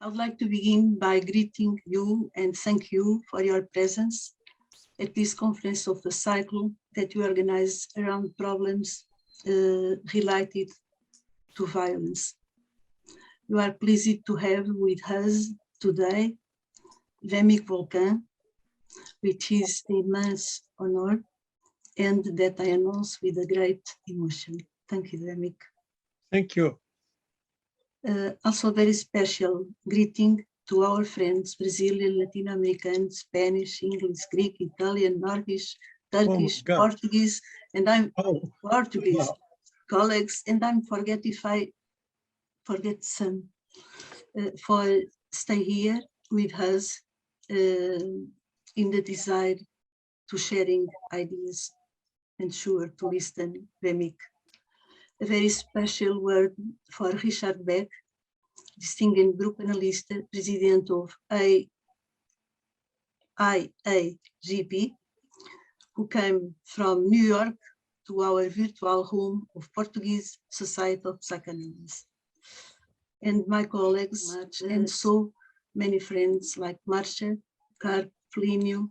I would like to begin by greeting you and thank you for your presence at this conference of the cycle that you organize around problems related to violence. We are pleased to have with us today Vamik Volkan, which is an immense honor and that I announce with a great emotion. Thank you, Vamik. Thank you. Also a very special greeting to our friends, Brazilian, Latin American, Spanish, English, Greek, Italian, Nordish, Turkish, Portuguese, and I'm Portuguese colleagues, and I'm forget if I forget some, for stay here with us in the desire to sharing ideas and sure to listen, Vamik. A very special word for Richard Beck, distinguished group analyst, president of IAGP, who came from New York to our virtual home of Portuguese Society of Psicanalise. And my colleagues and so many friends like Marcia, Carp, Plínio,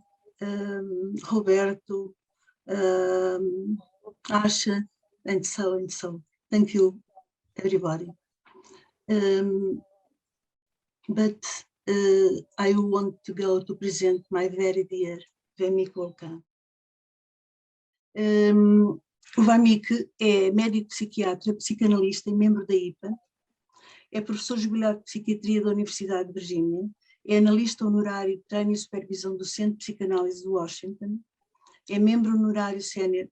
Roberto, Asha, and so. Thank you, everybody. But I want to go to present my very dear Vamik Volkan. O Vamik é médico psiquiatra, psicanalista e membro da IPA, é professor jubilado de psiquiatria da Universidade de Virgínia, é analista honorário de treino e supervisão do Centro de Psicanálise de Washington, é membro honorário sénior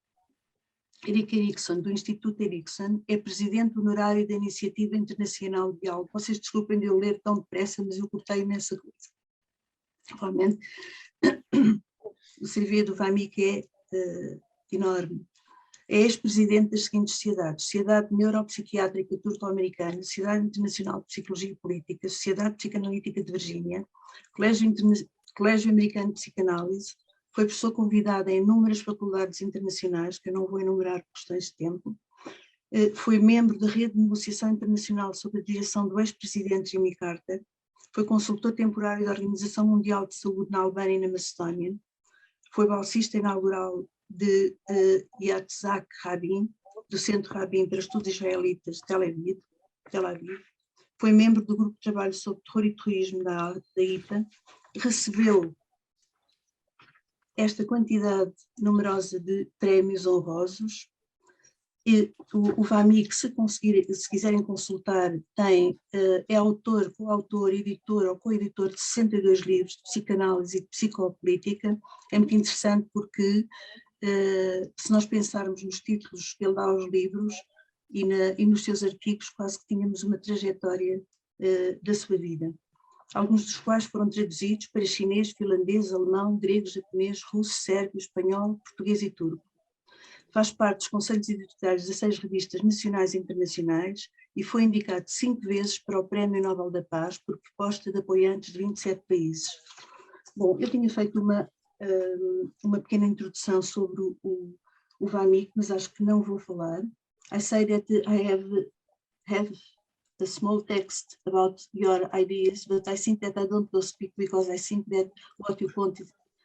Erik Erikson, do Instituto Erikson, é presidente honorário da Iniciativa Internacional de Diálogo. Vocês desculpem de eu ler tão depressa, mas eu cortei imensa coisa. Realmente, o CV do Vamik é enorme. É ex-presidente das seguintes sociedades: Sociedade Neuropsiquiátrica Turco-Americana, Sociedade Internacional de Psicologia Política, Sociedade Psicanalítica de Virgínia, Colégio Americano de Psicanálise. Foi professor convidado em inúmeras faculdades internacionais, que eu não vou enumerar por questões de tempo. Foi membro da Rede de Negociação Internacional sob a direção do ex-presidente Jimmy Carter. Foi consultor temporário da Organização Mundial de Saúde na Albânia e na Macedónia. Foi bolsista inaugural de Yitzhak Rabin, do Centro Rabin para Estudos Israelitas de Tel Aviv. Foi membro do Grupo de Trabalho sobre Terror e Terrorismo da IPA. Recebeu esta quantidade numerosa de prémios honrosos. E o Vamik, se quiserem consultar, é autor, coautor, editor ou co-editor de 62 livros de psicanálise e de psicopolítica. É muito interessante porque, se nós pensarmos nos títulos que ele dá aos livros e nos seus artigos, quase que tínhamos uma trajetória da sua vida. Alguns dos quais foram traduzidos para chinês, finlandês, alemão, grego, japonês, russo, sérvio, espanhol, português e turco. Faz parte dos conselhos editoriais de 6 revistas nacionais e internacionais e foi indicado 5 vezes para o Prémio Nobel da Paz por proposta de apoiantes de 27 países. Bom, eu tinha feito uma pequena introdução sobre o Vamik, mas acho que não vou falar. I say that I have a small text about your ideas, but I think that I don't go speak because I think that what you want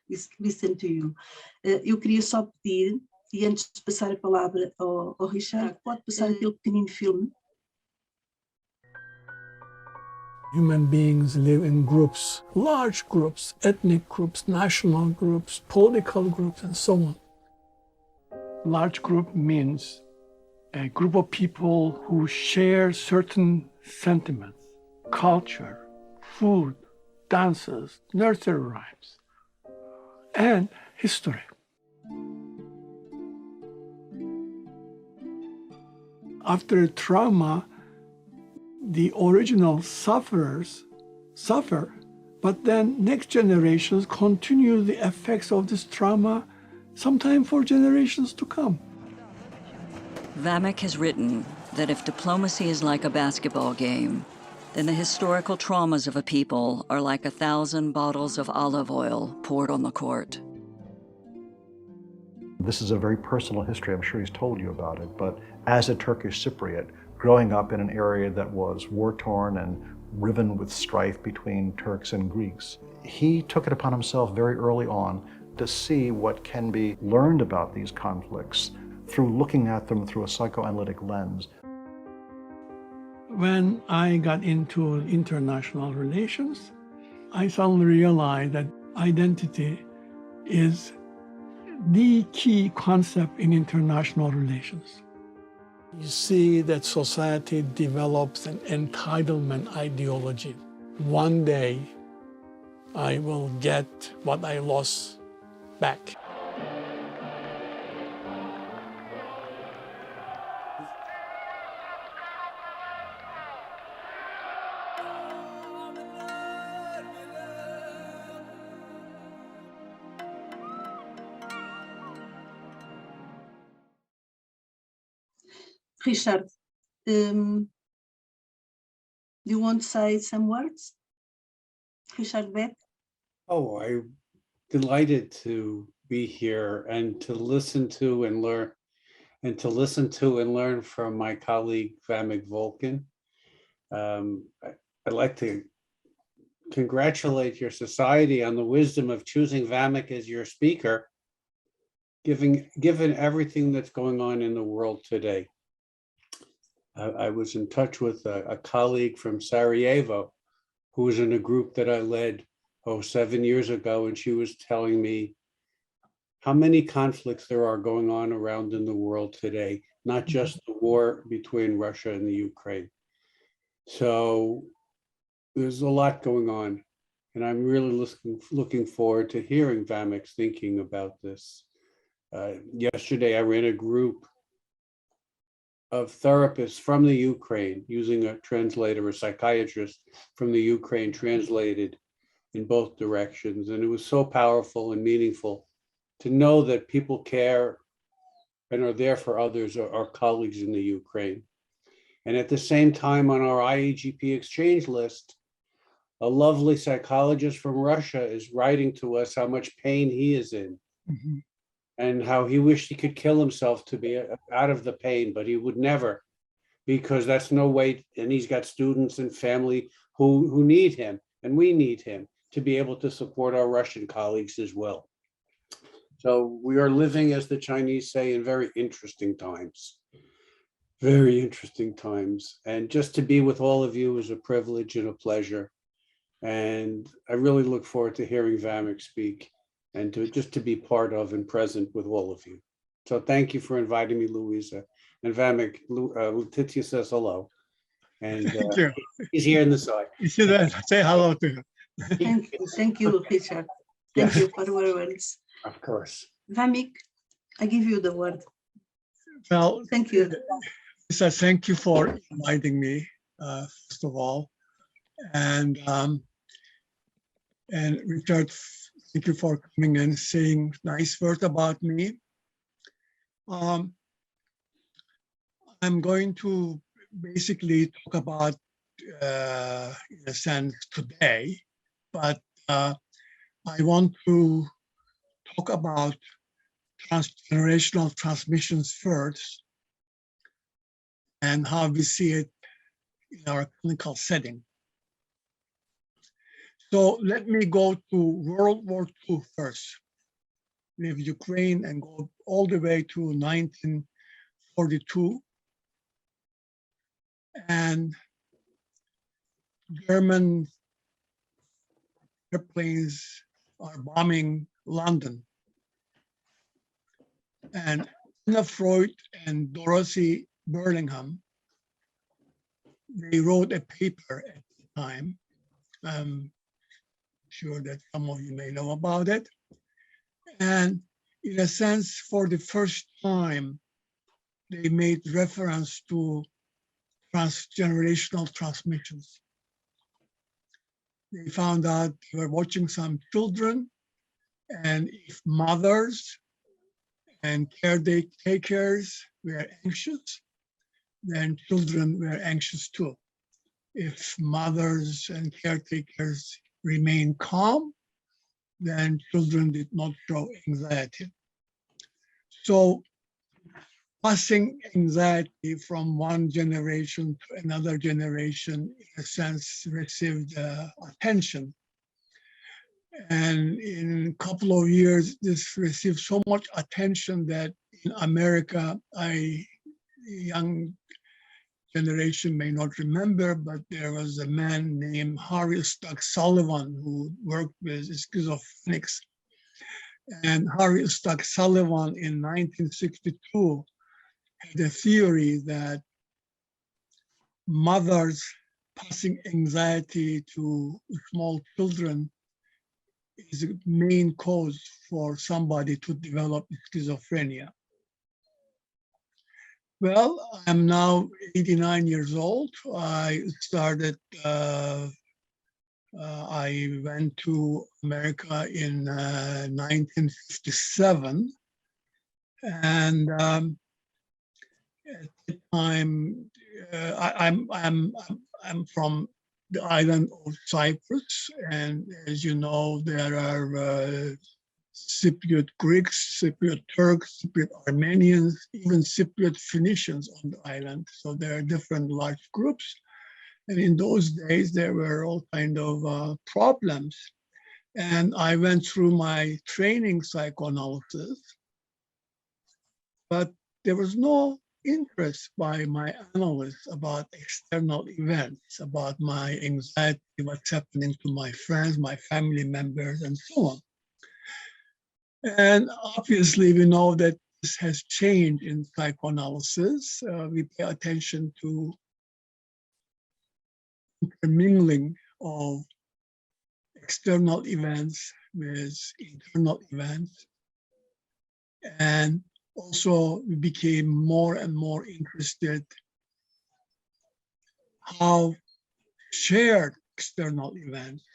is listen to you. Eu queria só pedir, e antes de passar a palavra ao Richard, pode passar aquele pequenino filme? Human beings live in groups, large groups, ethnic groups, national groups, political groups, and so on. Large group means a group of people who share certain sentiments, culture, food, dances, nursery rhymes, and history. After a trauma, the original sufferers suffer, but then next generations continue the effects of this trauma, sometime for generations to come. Vamik has written that if diplomacy is like a basketball game, then the historical traumas of a people are like 1,000 bottles of olive oil poured on the court. This is a very personal history. I'm sure he's told you about it, but as a Turkish Cypriot, growing up in an area that was war-torn and riven with strife between Turks and Greeks. He took it upon himself very early on to see what can be learned about these conflicts through looking at them through a psychoanalytic lens. When I got into international relations, I suddenly realized that identity is the key concept in international relations. You see that society develops an entitlement ideology. One day, I will get what I lost back. Richard, do you want to say some words? Richard Beck? Oh, I'm delighted to be here and to listen to and learn from my colleague Vamik Volkan. I'd like to congratulate your society on the wisdom of choosing Vamik as your speaker, given everything that's going on in the world today. I was in touch with a colleague from Sarajevo who was in a group that I led 7 years ago, and she was telling me how many conflicts there are going on around in the world today, not just the war between Russia and the Ukraine. So there's a lot going on, and I'm really looking forward to hearing Vamik's thinking about this. Yesterday, I ran a group of therapists from the Ukraine using a translator, a psychiatrist from the Ukraine translated in both directions. And it was so powerful and meaningful to know that people care and are there for others, our colleagues in the Ukraine. And at the same time, on our IAGP exchange list, a lovely psychologist from Russia is writing to us how much pain he is in. Mm-hmm. And how he wished he could kill himself to be out of the pain, but he would never, because that's no way. And he's got students and family who need him, and we need him to be able to support our Russian colleagues as well. So we are living, as the Chinese say, in very interesting times. Very interesting times. And just to be with all of you is a privilege and a pleasure. And I really look forward to hearing Vamik speak, and to be part of and present with all of you. So thank you for inviting me, Louisa. And Vamik, Letitia says hello. And thank you. He's here in the side. You should say hello to him. Thank you, Richard. Thank you for your words. Of course. Vamik, I give you the word. Well, thank you. Lisa, thank you for inviting me, first of all. And Richard, thank you for coming and saying nice words about me. I'm going to basically talk about, in a sense, today, but I want to talk about transgenerational transmissions first and how we see it in our clinical setting. So let me go to World War II first, leave Ukraine and go all the way to 1942. And German airplanes are bombing London. And Anna Freud and Dorothy Burlingham, they wrote a paper at the time. I'm sure that some of you may know about it. And in a sense, for the first time, they made reference to transgenerational transmissions. They found out they were watching some children, and if mothers and caretakers were anxious, then children were anxious too. If mothers and caretakers remained calm, then children did not show anxiety. So passing anxiety from one generation to another generation, in a sense, received attention. And in a couple of years, this received so much attention that in America, young generation may not remember, but there was a man named Harry Stuck Sullivan who worked with schizophrenics. And Harry Stuck Sullivan in 1962 had a theory that mothers passing anxiety to small children is a main cause for somebody to develop schizophrenia. Well, I'm now 89 years old. I went to America in 1957. And at the time, I'm from the island of Cyprus. And as you know, there are Cypriot Greeks, Cypriot Turks, Cypriot Armenians, even Cypriot Phoenicians on the island. So there are different large groups. And in those days, there were all kind of problems. And I went through my training psychoanalysis, but there was no interest by my analysts about external events, about my anxiety, what's happening to my friends, my family members, and so on. And obviously, we know that this has changed in psychoanalysis. We pay attention to intermingling of external events with internal events. And also, we became more and more interested how shared external events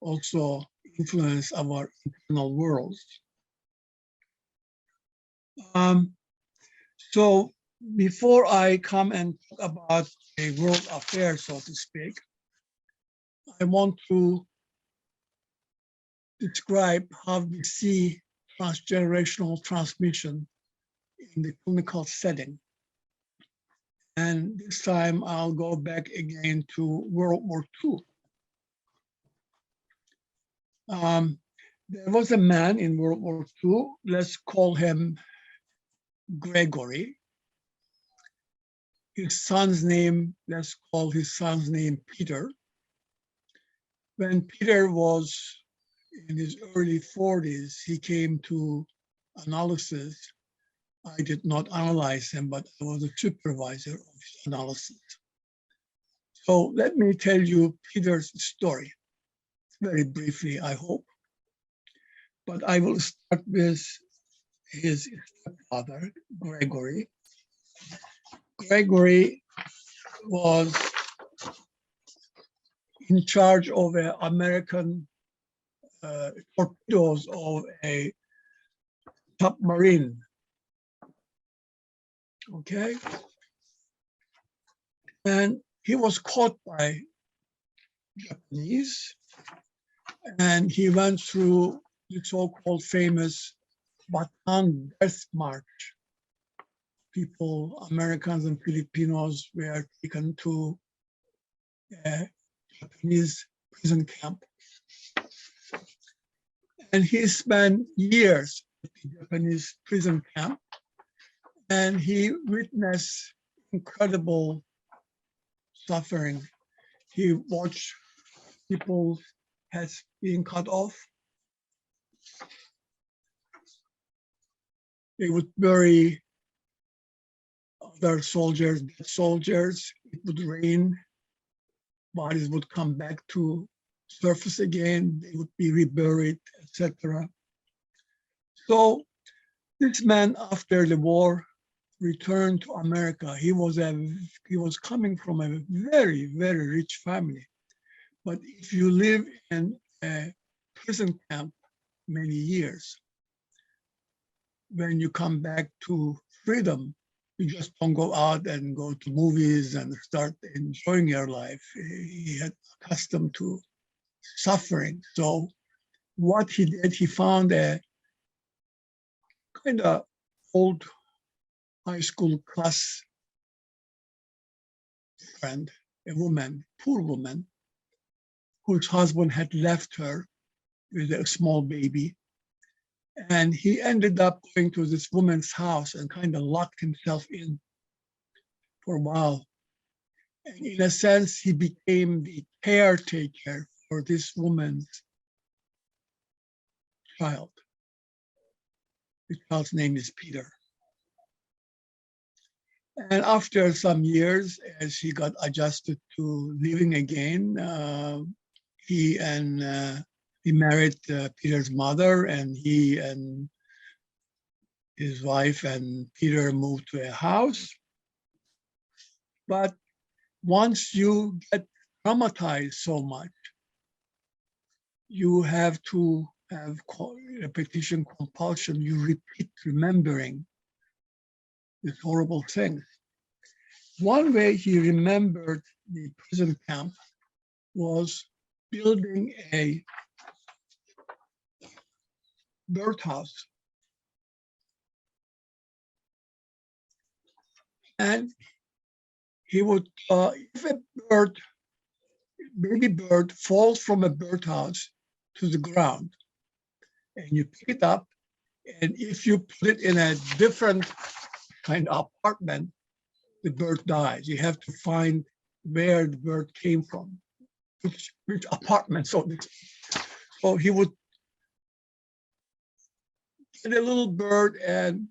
also influence our internal worlds. So before I come and talk about a world affair, so to speak, I want to describe how we see transgenerational transmission in the clinical setting. And this time I'll go back again to World War II. There was a man in World War II, let's call him Gregory. His son's name, let's call his son's name Peter. When Peter was in his early 40s, he came to analysis. I did not analyze him, but I was a supervisor of his analysis. So let me tell you Peter's story, very briefly, I hope. But I will start with his stepfather, Gregory. Gregory was in charge of an American torpedoes of a submarine. Okay. And he was caught by Japanese, and he went through the so-called famous Bataan Death March. People, Americans and Filipinos, were taken to a Japanese prison camp. And he spent years at the Japanese prison camp, and he witnessed incredible suffering. He watched people's heads being cut off. They would bury other soldiers, dead soldiers. It would rain. Bodies would come back to surface again. They would be reburied, etc. So this man, after the war, returned to America. He was coming from a very, very rich family. But if you live in a prison camp many years, when you come back to freedom, you just don't go out and go to movies and start enjoying your life. He had accustomed to suffering. So what he did, he found a kind of old high school class friend, a woman, poor woman, whose husband had left her with a small baby. And he ended up going to this woman's house and kind of locked himself in for a while. And in a sense, he became the caretaker for this woman's child. The child's name is Peter. And after some years, as he got adjusted to living again, he married Peter's mother, and he and his wife and Peter moved to a house. But once you get traumatized so much, you have to have repetition compulsion. You repeat remembering these horrible things. One way he remembered the prison camp was building a birdhouse. And he would, if a baby bird falls from a birdhouse to the ground, and you pick it up, and if you put it in a different kind of apartment, the bird dies. You have to find where the bird came from, which apartment. So he would get a little bird and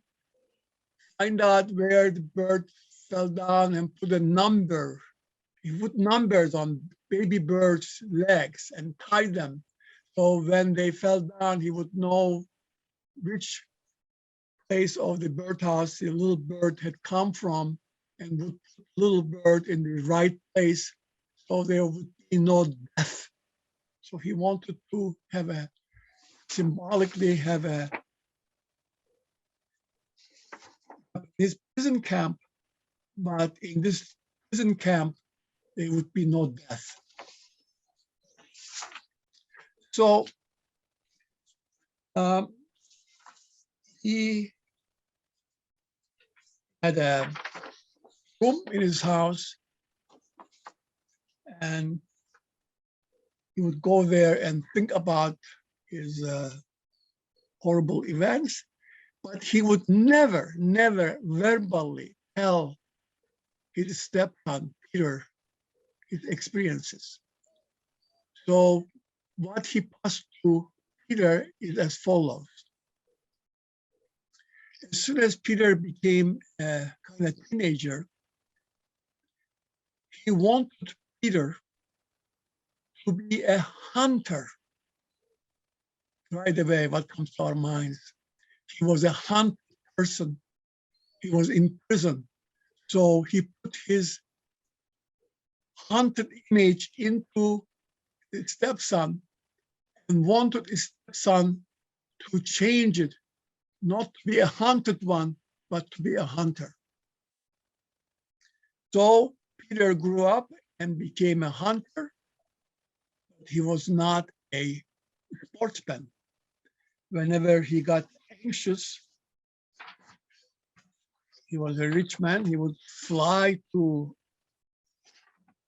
find out where the bird fell down and put a number. He put numbers on baby birds' legs and tie them. So when they fell down, he would know which place of the birdhouse the little bird had come from, and would put the little bird in the right place so there would be no death. So he wanted to symbolically have this prison camp, but in this prison camp, there would be no death. So he had a room in his house, and he would go there and think about his horrible events, but he would never verbally tell his stepson, Peter, his experiences. So what he passed to Peter is as follows. As soon as Peter became a kind of teenager, he wanted Peter to be a hunter. Right away, what comes to our minds? He was a hunted person. He was in prison. So he put his hunted image into his stepson and wanted his stepson to change it, not to be a hunted one, but to be a hunter. So Peter grew up and became a hunter. He was not a sportsman. Whenever he got anxious, he was a rich man, he would fly to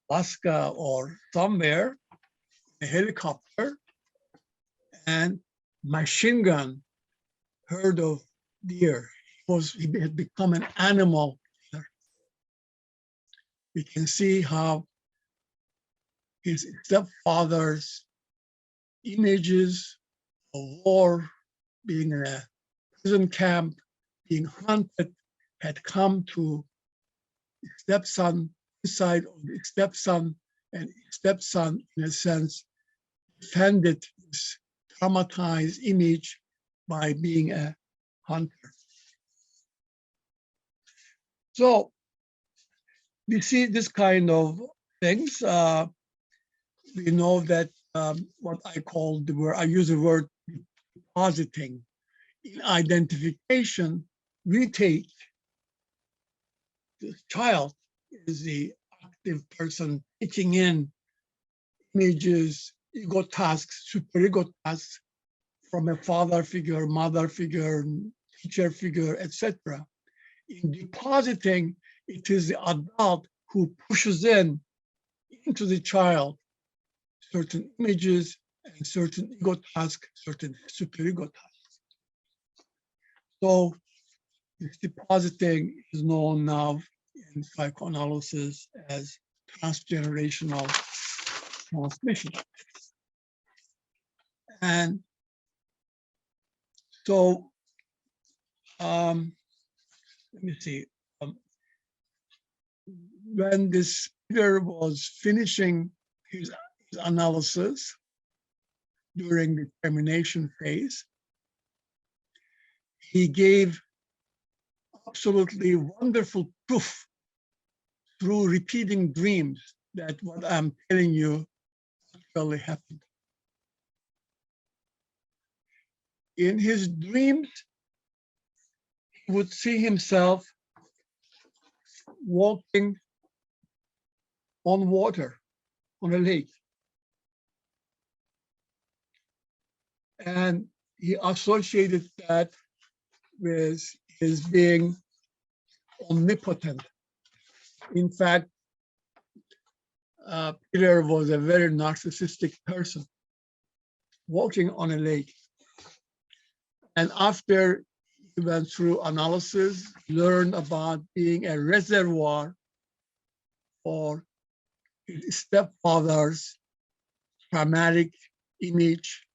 Alaska or somewhere, a helicopter, and machine gun herd of deer. He had become an animal killer. We can see how his stepfather's images of war, being in a prison camp, being hunted, had come to his stepson, side of the stepson, and stepson, in a sense, defended this traumatized image by being a hunter. So we see this kind of things. We know that what I call the word, I use the word depositing. In identification, we take the child is the active person taking in images, ego tasks, super ego tasks from a father figure, mother figure, teacher figure, etc. In depositing, it is the adult who pushes into the child certain images and certain ego tasks, certain super ego tasks. So this depositing is known now in psychoanalysis as transgenerational transmission. And so, let me see. When this Peter was finishing his analysis during the termination phase, he gave absolutely wonderful proof through repeating dreams that what I'm telling you actually happened. In his dreams, he would see himself walking on water, on a lake. And he associated that with his being omnipotent. In fact, Peter was a very narcissistic person walking on a lake. And after he went through analysis, learned about being a reservoir for his stepfather's traumatic image,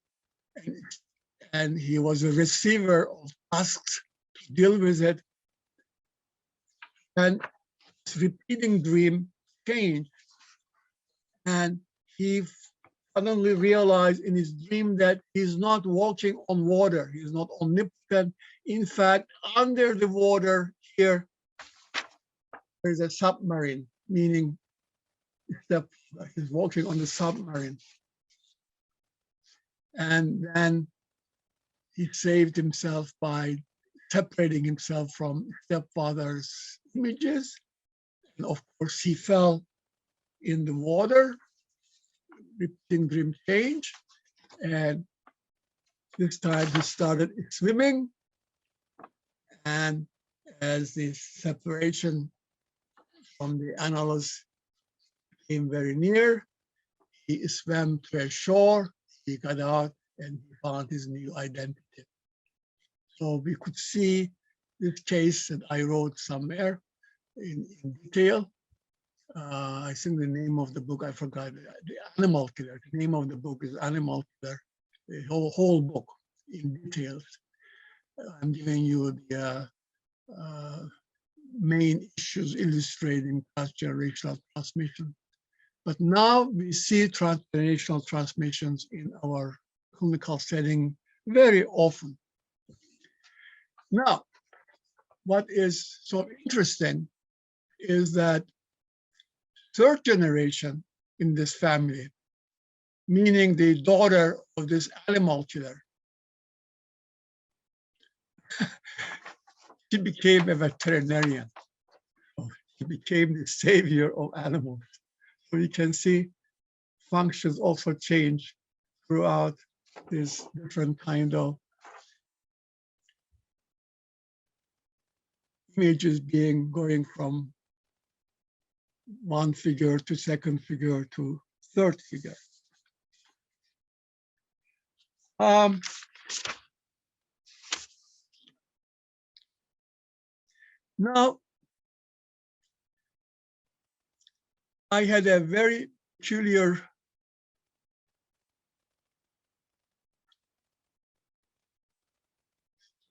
and he was a receiver of tasks to deal with it. And his repeating dream changed, and he suddenly realized in his dream that he's not walking on water, he's not omnipotent. In fact, under the water here, there's a submarine, meaning he's walking on the submarine. And then he saved himself by separating himself from stepfather's images. And of course, he fell in the water, repeating dream change. And this time he started swimming. And as the separation from the analyst came very near, he swam to a shore, he got out, and he found his new identity. So we could see this case that I wrote somewhere in detail. I think the name of the book, I forgot, The Animal Killer. The name of the book is Animal Killer, the whole book in details. I'm giving you the main issues illustrating transgenerational transmission. But now we see transgenerational transmissions in our clinical setting very often. Now, what is so interesting is that third generation in this family, meaning the daughter of this animal killer, she became a veterinarian. She became the savior of animals. So you can see functions also change throughout this different kind of images going from one figure to second figure to third figure. Now, I had a very peculiar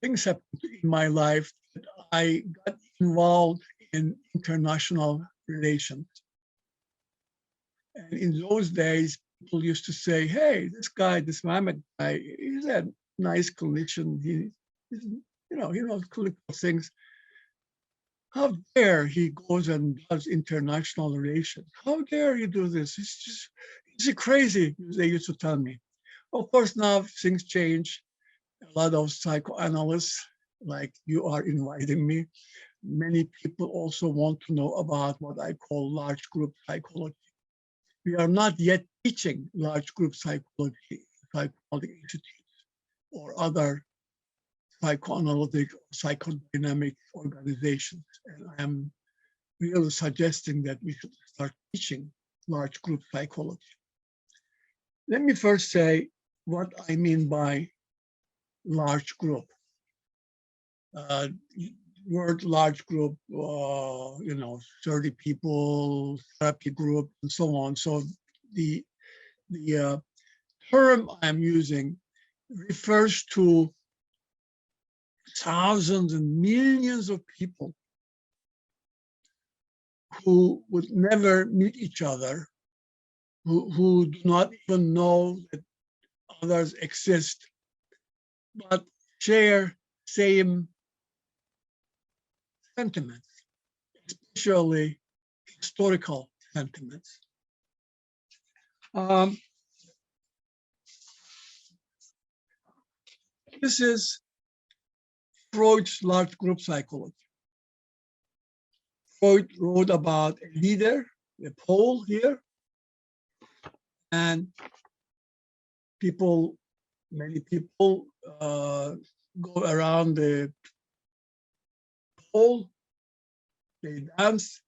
things happened in my life that I got involved in international relations. And in those days, people used to say, hey, this guy, this Vamik guy, he's a nice clinician. He knows clinical things. How dare he goes and does international relations? How dare he do this? He's crazy, they used to tell me. Of course, now things change. A lot of psychoanalysts, like you are inviting me, many people also want to know about what I call large group psychology. We are not yet teaching large group psychology, psychological institutes or other psychoanalytic, psychodynamic organizations. And I'm really suggesting that we should start teaching large group psychology. Let me first say what I mean by large group. Word large group, 30 people, therapy group, and so on. So the term I'm using refers to thousands and millions of people who would never meet each other, who do not even know that others exist, but share same sentiments, especially historical sentiments. This is Freud's large group psychology. Freud wrote about a leader, a pole here, and many people go around the pole, they dance,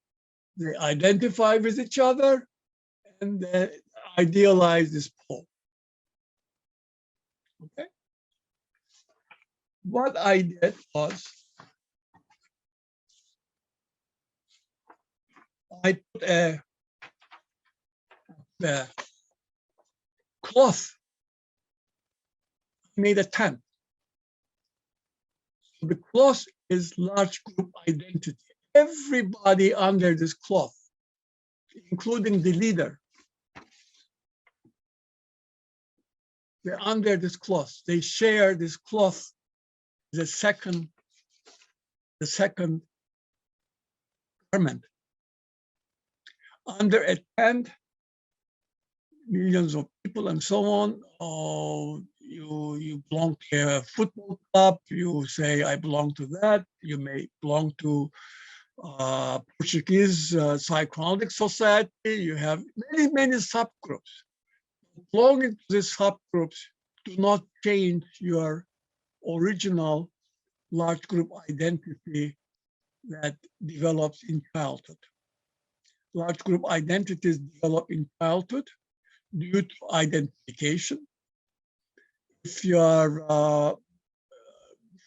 they identify with each other, and they idealize this pole. Okay? What I did was I put a cloth, made a tent. So the cloth is large group identity. Everybody under this cloth, including the leader, they're under this cloth. They share this cloth, the second garment. Under a tent, millions of people and so on. You belong to a football club. You say, I belong to that. You may belong to Portuguese Psychoanalytic Society. You have many subgroups. Belonging to these subgroups do not change your original large group identity that develops in childhood. Large group identities develop in childhood due to identification. If your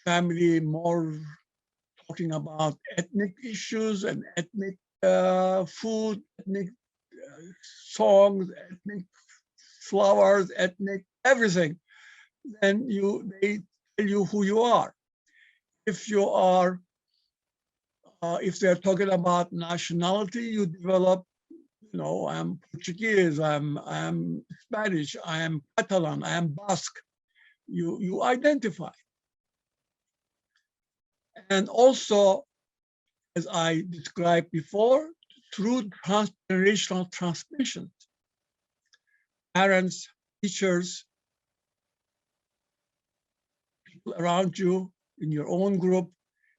family more talking about ethnic issues and ethnic food, ethnic songs, ethnic flowers, ethnic everything, then they tell you who you are. If you are, if they're talking about nationality, you develop, I'm Portuguese, I'm Spanish, I am Catalan, I am Basque. You identify. And also, as I described before, through transgenerational transmission, parents, teachers, people around you in your own group,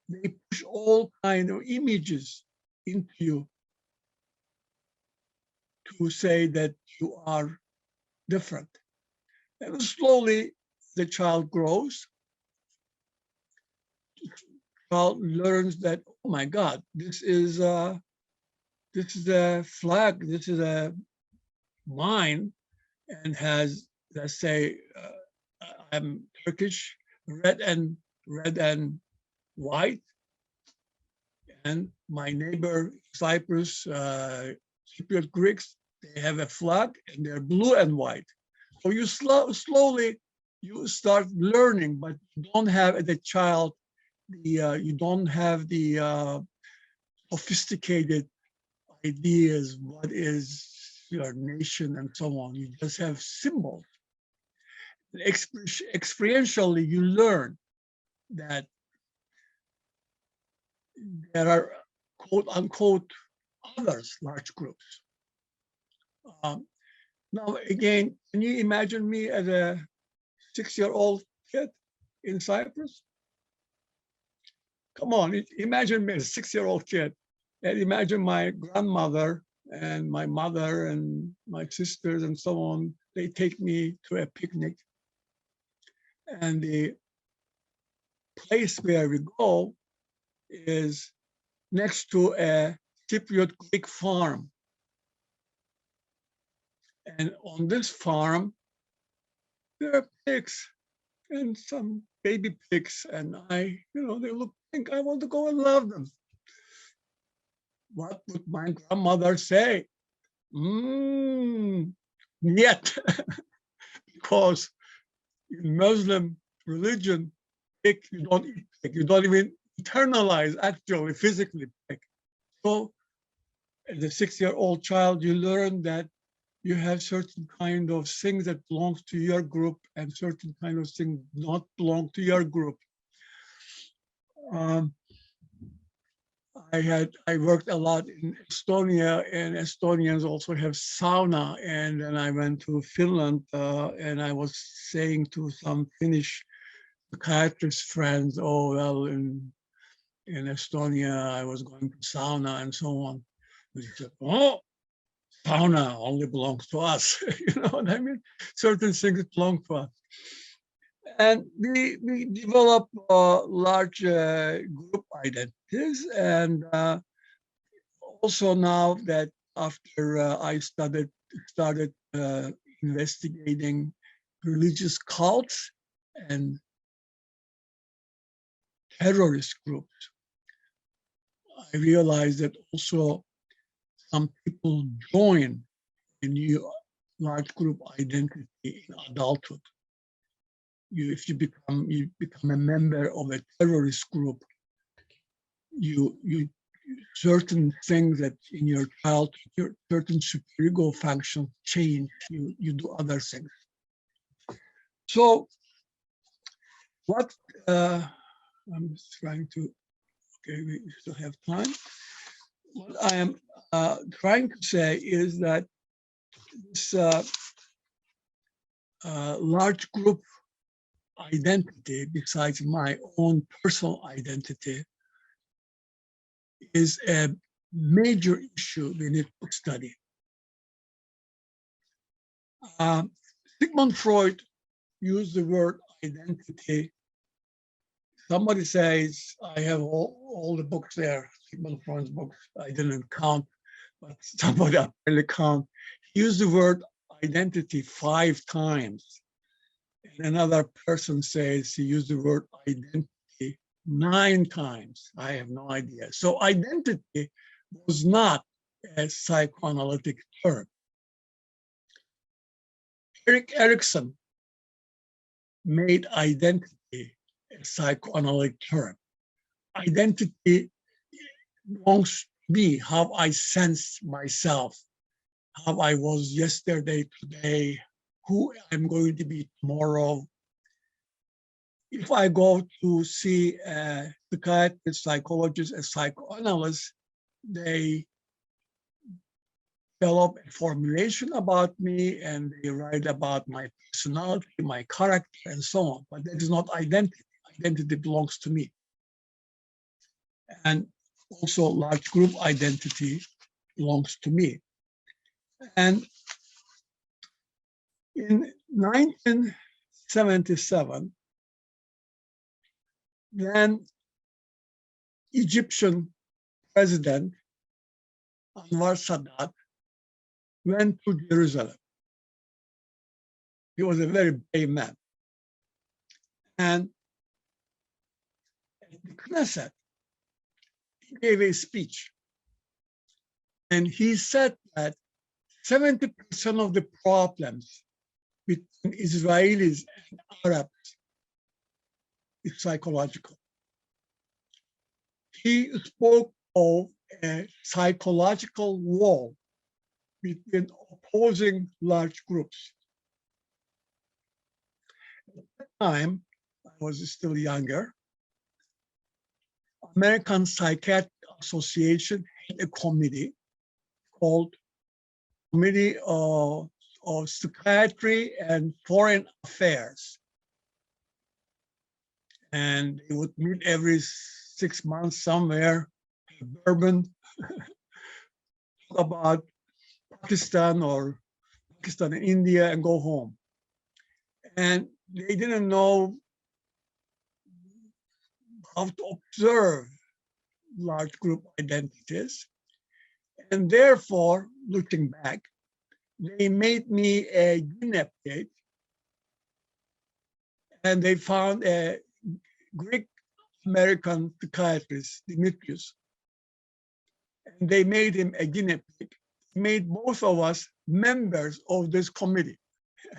they push all kinds of images into you to say that you are different. And slowly the child grows. The child learns that, oh my God, this is a flag, this is a mine, and has, let's say, I'm Turkish, red and white, and my neighbor Cyprus, Cypriot Greeks, they have a flag and they're blue and white. So you slowly you start learning, but you don't have as a child you don't have the sophisticated ideas, what is your nation and so on. You just have symbols. Experientially, you learn that there are quote unquote others, large groups. Now, again, can you imagine me as a 6-year-old kid in Cyprus? Come on, imagine me as a 6-year-old kid, and imagine my grandmother and my mother and my sisters and so on. They take me to a picnic, and place where we go is next to a Cypriot Greek farm. And on this farm, there are pigs and some baby pigs, and they look pink. I want to go and love them. What would my grandmother say? Yet, because in Muslim religion, pig, you don't eat pig. You don't even internalize, actually, physically pig. So as a 6-year-old child, you learn that you have certain kind of things that belongs to your group and certain kind of things not belong to your group. I worked a lot in Estonia, and Estonians also have sauna. And then I went to Finland, and I was saying to some Finnish psychiatrist friends, oh, well, in Estonia, I was going to sauna and so on. They said, oh, sauna only belongs to us. You know what I mean? Certain things belong to us. And we develop large group identities. And also now that after I started investigating religious cults and terrorist groups, I realized that also some people join a new large group identity in adulthood. If you become a member of a terrorist group, you certain things that in your childhood, certain superego functions change. You do other things. So what I'm just trying to, okay, we still have time. What I am trying to say is that this large group identity, besides my own personal identity, is a major issue we need to study. Sigmund Freud used the word identity. Somebody says, I have all the books there, Sigmund Freud's books. I didn't count, but somebody apparently count. He used the word identity 5 times. And another person says he used the word identity 9 times. I have no idea. So identity was not a psychoanalytic term. Erik Erikson made identity a psychoanalytic term. Identity belongs to me, how I sense myself, how I was yesterday, today, who I'm going to be tomorrow. If I go to see a psychiatrist, psychologist, a psychoanalyst, they develop a formulation about me and they write about my personality, my character, and so on. But that is not identity. Identity belongs to me. And also large group identity belongs to me. And in 1977, then Egyptian president Anwar Sadat went to Jerusalem. He was a very brave man. And at the Knesset, he gave a speech. And he said that 70% of the problems between Israelis and Arabs is psychological. He spoke of a psychological wall between opposing large groups. At that time, I was still younger. American Psychiatric Association had a committee called Committee of Psychiatry and Foreign Affairs. And they would meet every 6 months somewhere in Durban, talk about Pakistan and India and go home. And they didn't know how to observe large group identities. And therefore, looking back, they made me a guinea pig, and they found a Greek-American psychiatrist, Demetrius, and they made him a guinea pig. Made both of us members of this committee,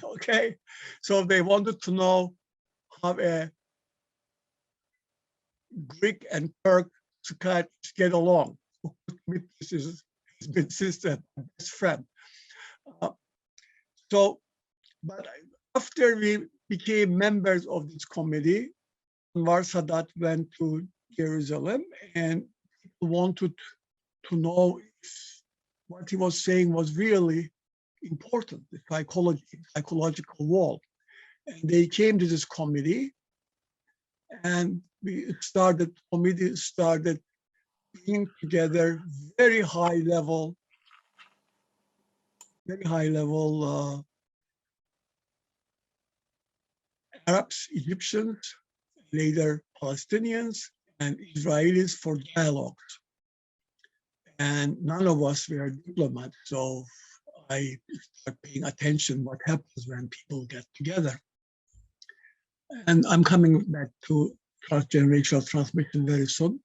okay? So they wanted to know how a Greek and Turk psychiatrists get along. This is his big sister, best friend. But after we became members of this committee, Anwar Sadat went to Jerusalem, and people wanted to know if what he was saying was really important, the psychological wall. And they came to this committee, and committee started bringing together very high level Arabs, Egyptians, later Palestinians, and Israelis for dialogues. And none of us were diplomats, so I started paying attention what happens when people get together. And I'm coming back to transgenerational transmission very soon.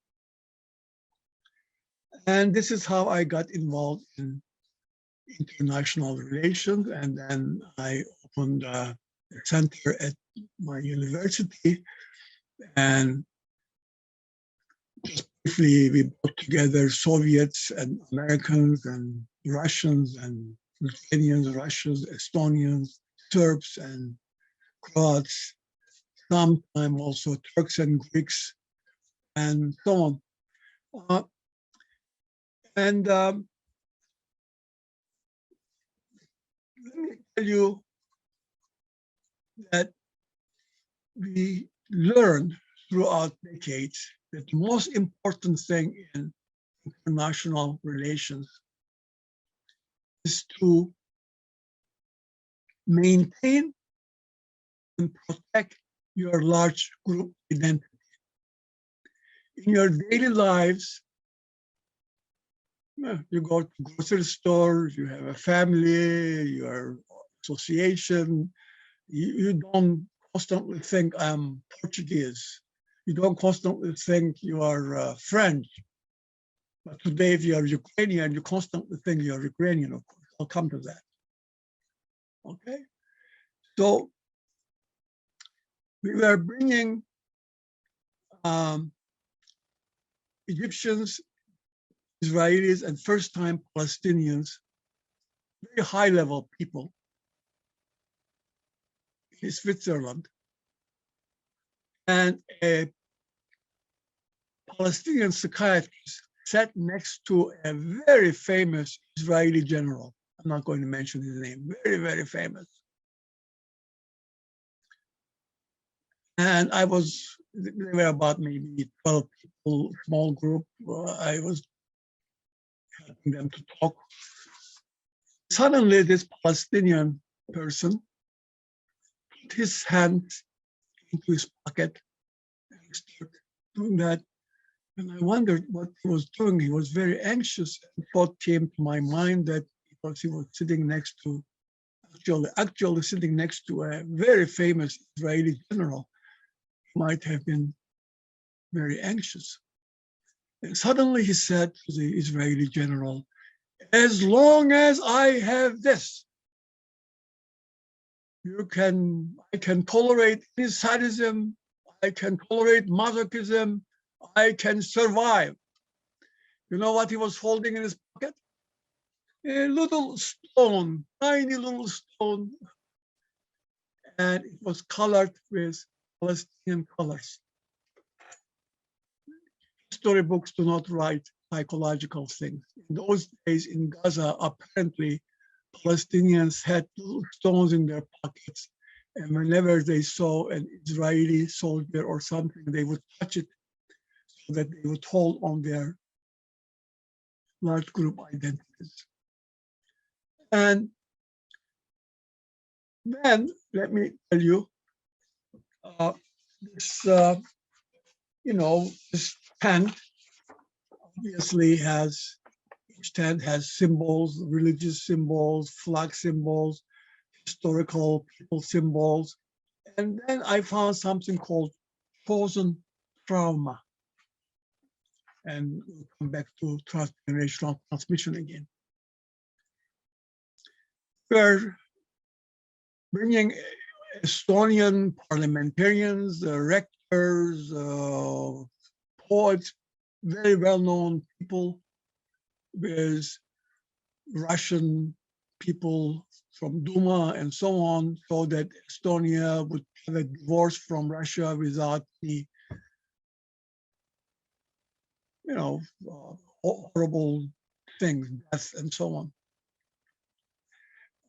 And this is how I got involved in international relations, and then I opened a center at my university, and just briefly we brought together Soviets and Americans and Russians and Lithuanians, Russians, Estonians, Serbs and Croats, sometimes also Turks and Greeks, and so on. Let me tell you that we learned throughout decades that the most important thing in international relations is to maintain and protect your large group identity. In your daily lives, you go to grocery stores, you have a family, your association, you don't constantly think I'm Portuguese. You don't constantly think you are French. But today, if you are Ukrainian, you constantly think you're Ukrainian, of course. I'll come to that. Okay? So we were bringing Egyptians, Israelis, and first-time Palestinians, very high-level people, in Switzerland, and a Palestinian psychiatrist sat next to a very famous Israeli general. I'm not going to mention his name, very, very famous. And there were about maybe 12 people, small group. I was helping them to talk. Suddenly, this Palestinian person put his hand into his pocket and started doing that. And I wondered what he was doing. He was very anxious, and thought came to my mind that because he was sitting next to, actually sitting next to a very famous Israeli general, he might have been very anxious. And suddenly he said to the Israeli general, "As long as I have this, I can tolerate any sadism, I can tolerate masochism, I can survive." You know what he was holding in his pocket? A little stone, tiny little stone, and it was colored with Palestinian colors. Storybooks do not write psychological things. In those days in Gaza, apparently Palestinians had little stones in their pockets, and whenever they saw an Israeli soldier or something, they would touch it so that they would hold on their large group identities. And then, let me tell you, this this tent obviously each tent has symbols, religious symbols, flag symbols, historical people symbols. And then I found something called chosen trauma. And we'll come back to transgenerational transmission again. We're bringing Estonian parliamentarians, rectors, poets, very well-known people, with Russian people from Duma and so on, so that Estonia would have a divorce from Russia without the, horrible things, death and so on.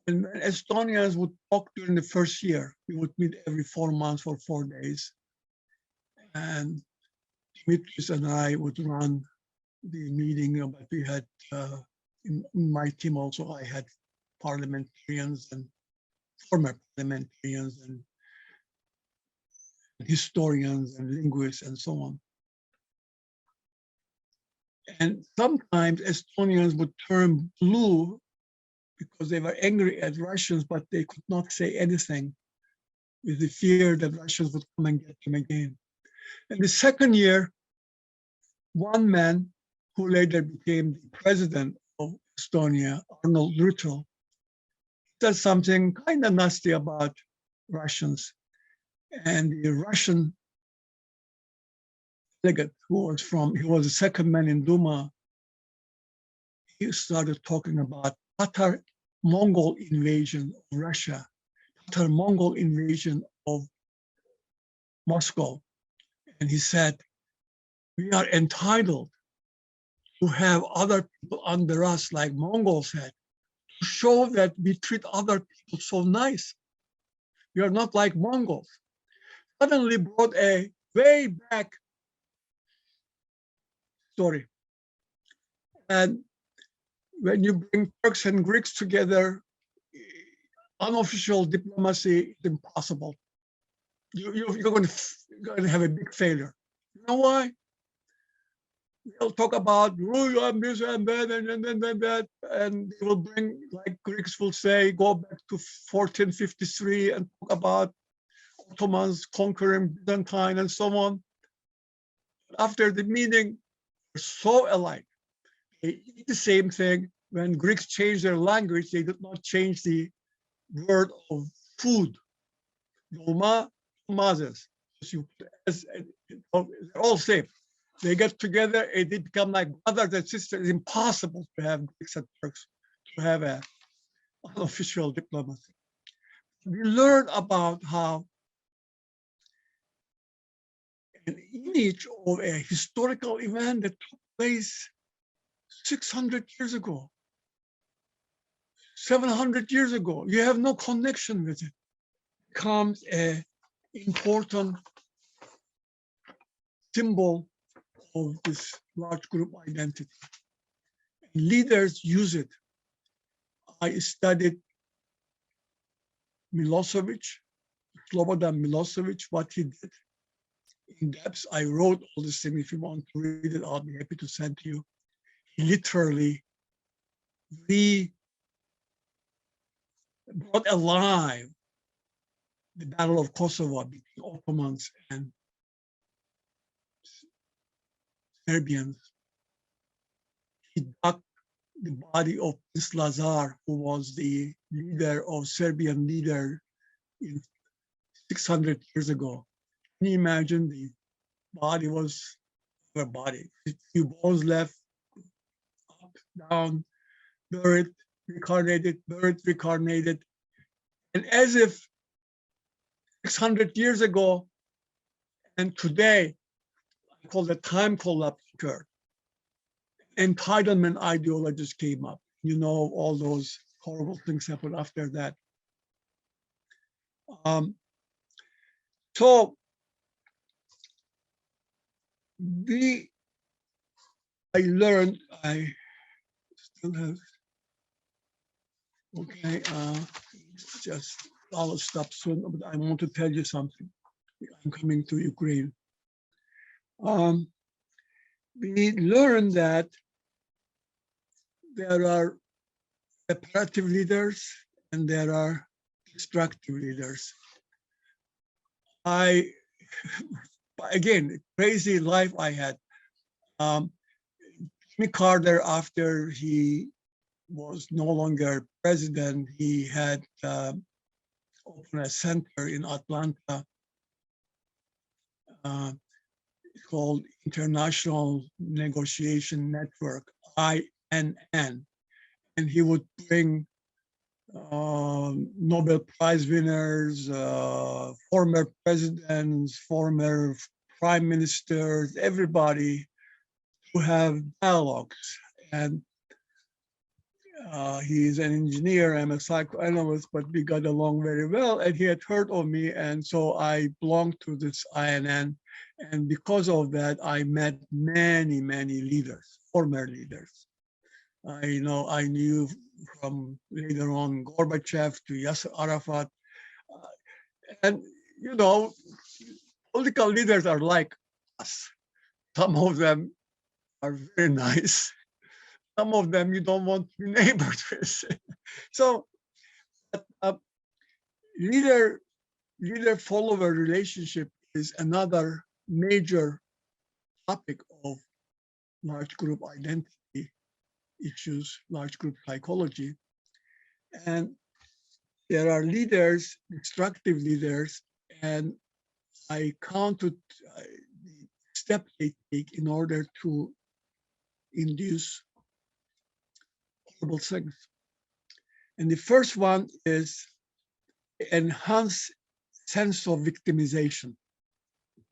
And Estonians would talk during the first year. We would meet every 4 months for 4 days. And Dimitris and I would run the meeting, but we had, in my team also, I had parliamentarians and former parliamentarians and historians and linguists and so on. And sometimes Estonians would turn blue because they were angry at Russians, but they could not say anything with the fear that Russians would come and get them again. And the second year, one man who later became the president of Estonia, Arnold Rüttel, said something kind of nasty about Russians. And the Russian delegate he was the second man in Duma, he started talking about Tatar-Mongol invasion of Russia, Tatar-Mongol invasion of Moscow. And he said, we are entitled to have other people under us like Mongols had, to show that we treat other people so nice. We are not like Mongols. Suddenly brought a way back story. And when you bring Turks and Greeks together, unofficial diplomacy is impossible. You're going to have a big failure. You know why? They'll talk about this and that and that, and they will bring, like Greeks will say, go back to 1453 and talk about Ottomans conquering Byzantine and so on. After the meeting, they're so alike. They eat the same thing. When Greeks changed their language, they did not change the word of food. Dolma, mazes. They're all same. They get together and they become like brothers and sisters. It's impossible to have Greeks and Turks to have an unofficial diplomacy. We learn about how an image of a historical event that took place 600 years ago, 700 years ago, you have no connection with it, becomes an important symbol of this large group identity. Leaders use it. I studied Milosevic, Slobodan Milosevic, what he did in depth. I wrote all this thing. If you want to read it, I'll be happy to send to you. He literally brought alive the Battle of Kosovo between Ottomans and Serbians. He dug the body of Prince Lazar, who was the leader of Serbian leader in 600 years ago. Can you imagine? The body was a body, a few bones left, up, down, buried, reincarnated, buried, reincarnated. And as if 600 years ago and today, I call the time collapse occurred. Entitlement ideologies came up. You know, all those horrible things happened after that. So I learned, I still have, okay, just I'll stop soon, but I want to tell you something. I'm coming to Ukraine. We learned that there are operative leaders and there are destructive leaders. Again, crazy life I had. Jimmy Carter, after he was no longer president, he had opened a center in Atlanta called International Negotiation Network, INN. And he would bring Nobel Prize winners, former presidents, former prime ministers, everybody to have dialogues. And he's an engineer, I'm a psychoanalyst, but we got along very well. And he had heard of me, and so I belonged to this INN. And because of that, I met many, many leaders, former leaders. I knew from later on Gorbachev to Yasser Arafat. And, political leaders are like us. Some of them are very nice. Some of them you don't want to be neighbored with. So leader-follower relationship is another major topic of large group identity issues, large group psychology. And there are leaders, destructive leaders, and I counted the steps they take in order to induce horrible things. And the first one is enhanced sense of victimization. It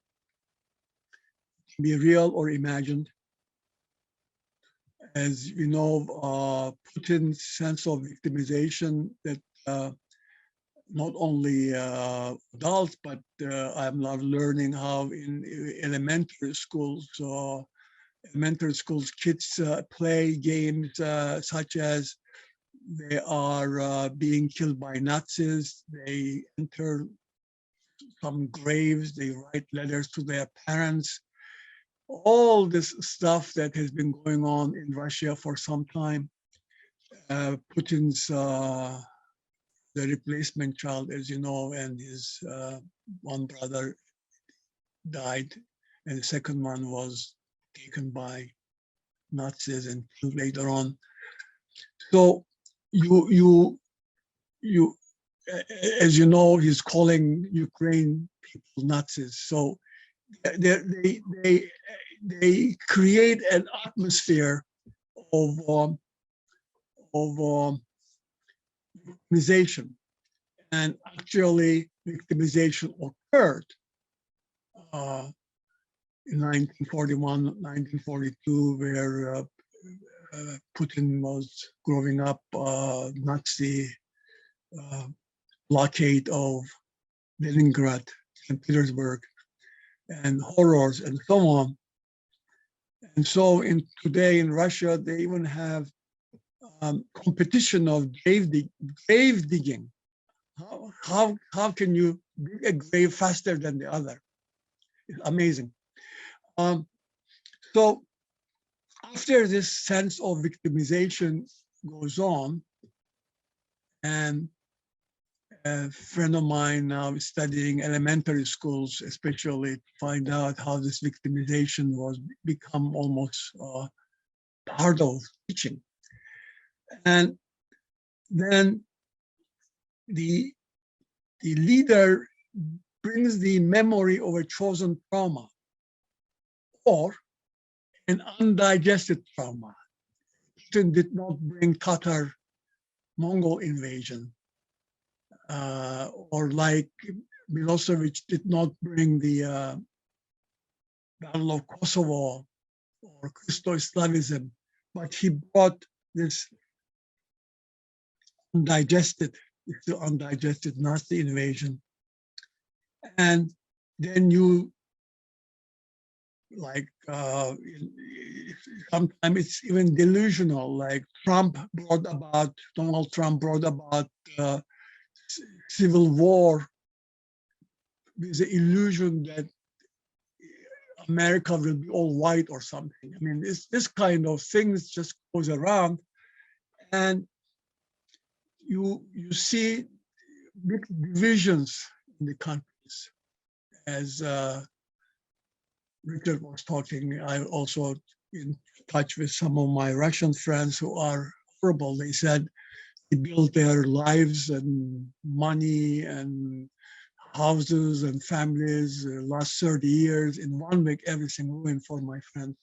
can be real or imagined. As you know, Putin's sense of victimization that not only adults, but I'm now learning how in elementary schools, kids play games such as they are being killed by Nazis, they enter some graves, they write letters to their parents. All this stuff that has been going on in Russia for some time. Putin's the replacement child, as you know, and his one brother died, and the second one was taken by Nazis and killed later on. So you as you know, he's calling Ukraine people Nazis. So they create an atmosphere of victimization, and actually victimization occurred in 1941, 1942, where Putin was growing up, Nazi blockade of Leningrad, St. Petersburg, and horrors and so on. And so today in Russia, they even have competition of grave digging. How can you dig a grave faster than the other? It's amazing. So after this sense of victimization goes on, and a friend of mine now is studying elementary schools, especially to find out how this victimization was become almost part of teaching. And then the leader brings the memory of a chosen trauma or an undigested trauma. Putin did not bring Tatar Mongol invasion, or like Milosevic did not bring the Battle of Kosovo or Christo-Slavism, but he brought this undigested Nazi invasion. And then you, like, sometimes it's even delusional, like Donald Trump brought about civil war with the illusion that America will be all white or something. I mean, this kind of things just goes around, and you see big divisions in the countries. As Richard was talking, I'm also in touch with some of my Russian friends who are horrible. They said they built their lives and money and houses and families last 30 years. In 1 week, everything ruined for my friends.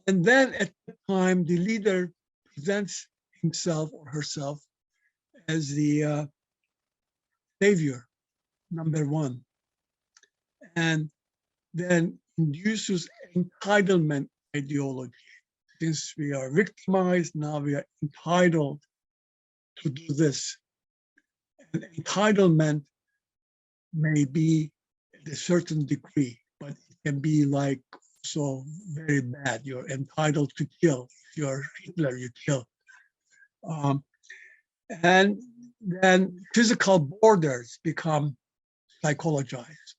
And then at the time, the leader presents himself or herself as the savior, number one, and then induces entitlement ideology. Since we are victimized, now we are entitled to do this. And entitlement may be at a certain degree, but it can be like so very bad. You're entitled to kill. If you're Hitler, you kill. And then physical borders become psychologized.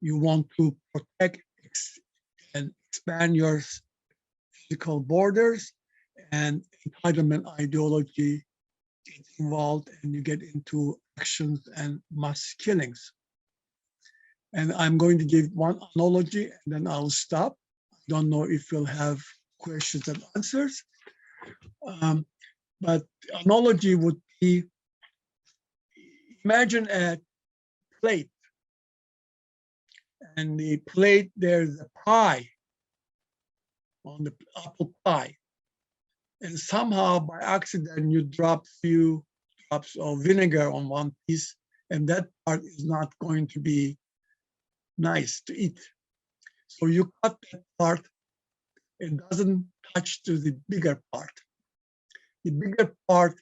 You want to protect and expand your physical borders, and entitlement ideology gets involved, and you get into actions and mass killings. And I'm going to give one analogy, and then I'll stop. I don't know if we'll have questions and answers. But analogy would be, imagine a plate, and the plate, there's a pie on the apple pie, and somehow by accident you drop few drops of vinegar on one piece, and that part is not going to be nice to eat. So you cut that part, it doesn't touch to the bigger part. The bigger part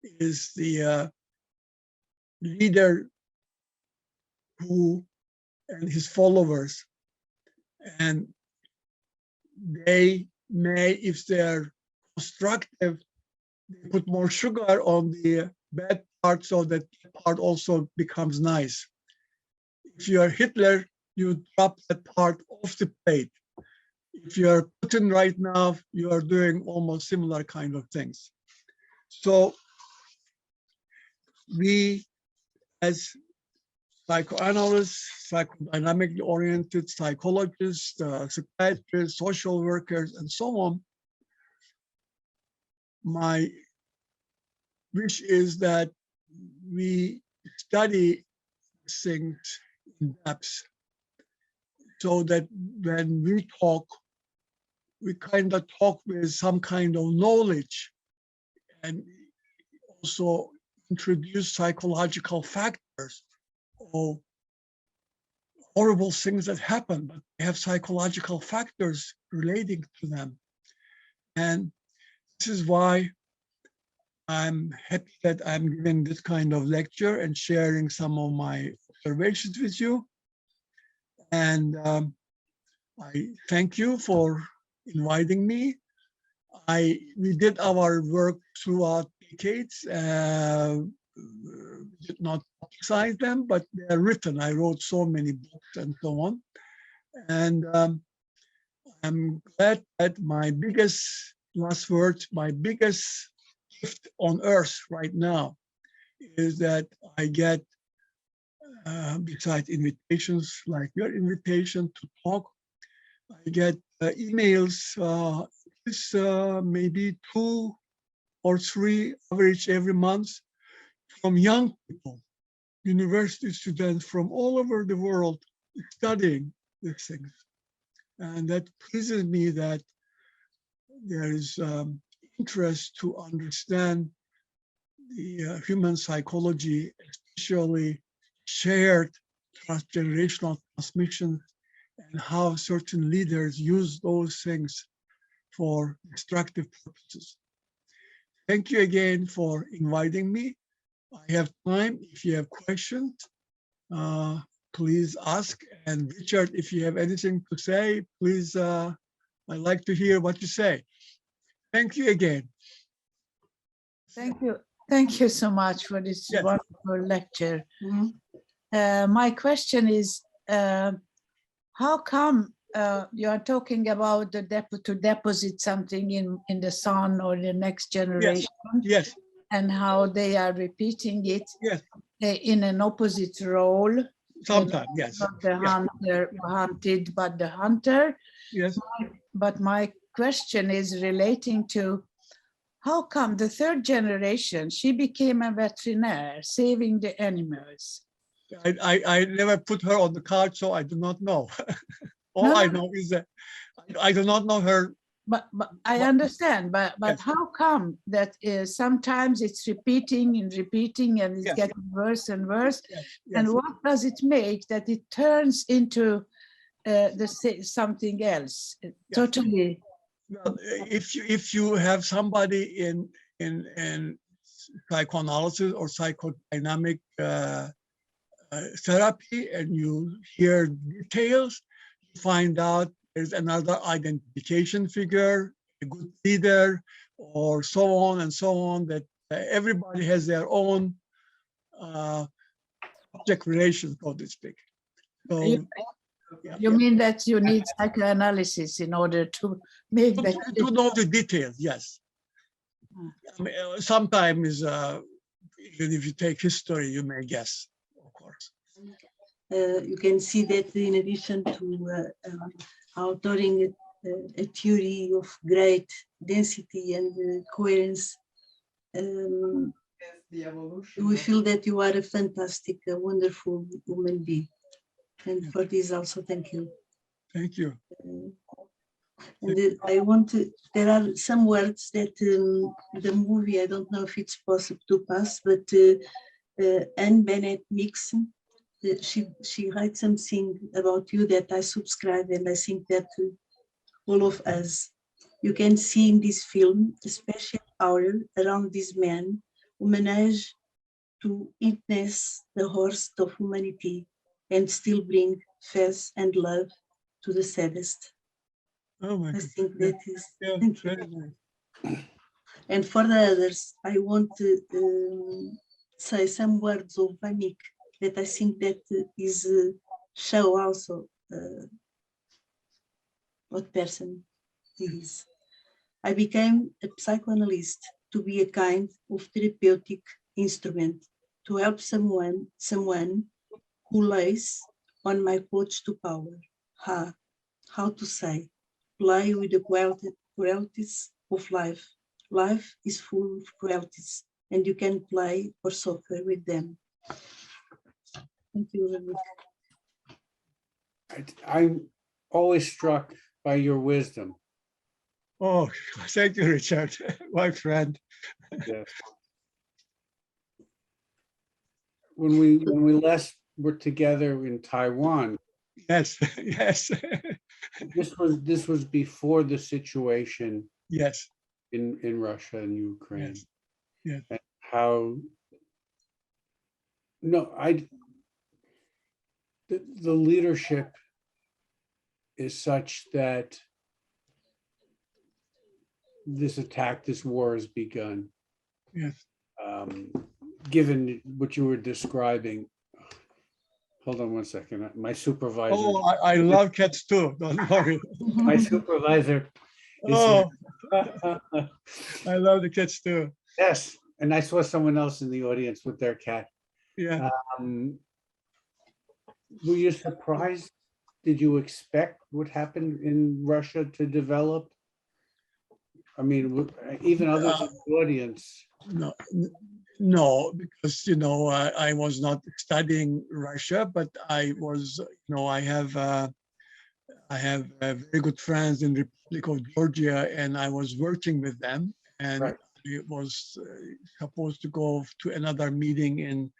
is the leader who and his followers, and they may, if they're constructive, they put more sugar on the bad part so that part also becomes nice. If you are Hitler, you drop that part off the plate. If you are Putin right now, you are doing almost similar kind of things. So we, as psychoanalysts, psychodynamically oriented psychologists, psychiatrists, social workers, and so on, my wish is that we study things in depth, so that when we talk, we kind of talk with some kind of knowledge, and also introduce psychological factors of horrible things that happen, but they have psychological factors relating to them. And this is why I'm happy that I'm giving this kind of lecture and sharing some of my observations with you. And I thank you for inviting me. We did our work throughout decades. Did not publicize them, but they are written. I wrote so many books and so on. And I'm glad that my biggest, last words, my biggest gift on earth right now is that I get, besides invitations like your invitation to talk, I get emails, maybe 2 or 3 average every month, from young people, university students from all over the world studying these things. And that pleases me that there is interest to understand the human psychology, especially shared transgenerational transmission, and how certain leaders use those things for destructive purposes. Thank you again for inviting me. I have time. If you have questions, please ask. And Richard, if you have anything to say, please, I'd like to hear what you say. Thank you again. Thank you. Thank you so much for this Yes. wonderful lecture. Mhm. My question is, how come you are talking about the to deposit something in the son or the next generation, Yes, and how they are repeating it yes, in an opposite role? sometimes, yes. Not the Yeah. hunter hunted, but the hunter. Yes, But my question is relating to how come the third generation, she became a veterinarian, saving the animals. I never put her on the card, so I do not know. All No, I no. know is that I do not know her. But I understand, but Yes. how come that sometimes it's repeating and repeating and it's Yes. getting worse and worse? Yes, And yes. what does it make that it turns into something else? Totally. Well, if you have somebody in psychoanalysis or psychodynamic therapy and you hear details, you find out there's another identification figure, a good leader, or so on and so on, that everybody has their own object relation, so to speak. So, You mean that you need psychoanalysis in order to make that? to know the details, yes. I mean, sometimes, even if you take history, you may guess, of course. You can see that in addition to authoring a theory of great density and coherence, we feel that you are a fantastic, wonderful human being. And for this also, thank you. Thank you. And I want to, there are some words that the movie, I don't know if it's possible to pass, but Anne Bennett Nixon, she writes something about you that I subscribe, and I think that all of us, you can see in this film a special aura around this man who managed to witness the worst of humanity and still bring faith and love to the saddest. Oh my I God. think that is, Yeah, thank you. very nice. And for the others, I want to say some words of Vamik that I think that is show also what person he is. I became a psychoanalyst to be a kind of therapeutic instrument to help someone who lays on my coach to power. How to say, play with the cruelties of life. Life is full of cruelties, and you can play or suffer with them. Thank you very much. I'm always struck by your wisdom. Oh, thank you, Richard, my friend. Yes. When we last were together in Taiwan, Yes, yes, this was before the situation yes, in Russia and Ukraine. yes, yes. And how the leadership is such that this war has begun. Yes. Given what you were describing, hold on one second. My supervisor. Oh, I love cats too. Don't worry. My supervisor is Oh, here. I love the cats too. Yes, and I saw someone else in the audience with their cat. Yeah. Were you surprised? Did you expect what happened in Russia to develop? I mean, even others in the audience. No, because I was not studying Russia, but I was. I have very good friends in the Republic of Georgia, and I was working with them, and Right. I was supposed to go to another meeting in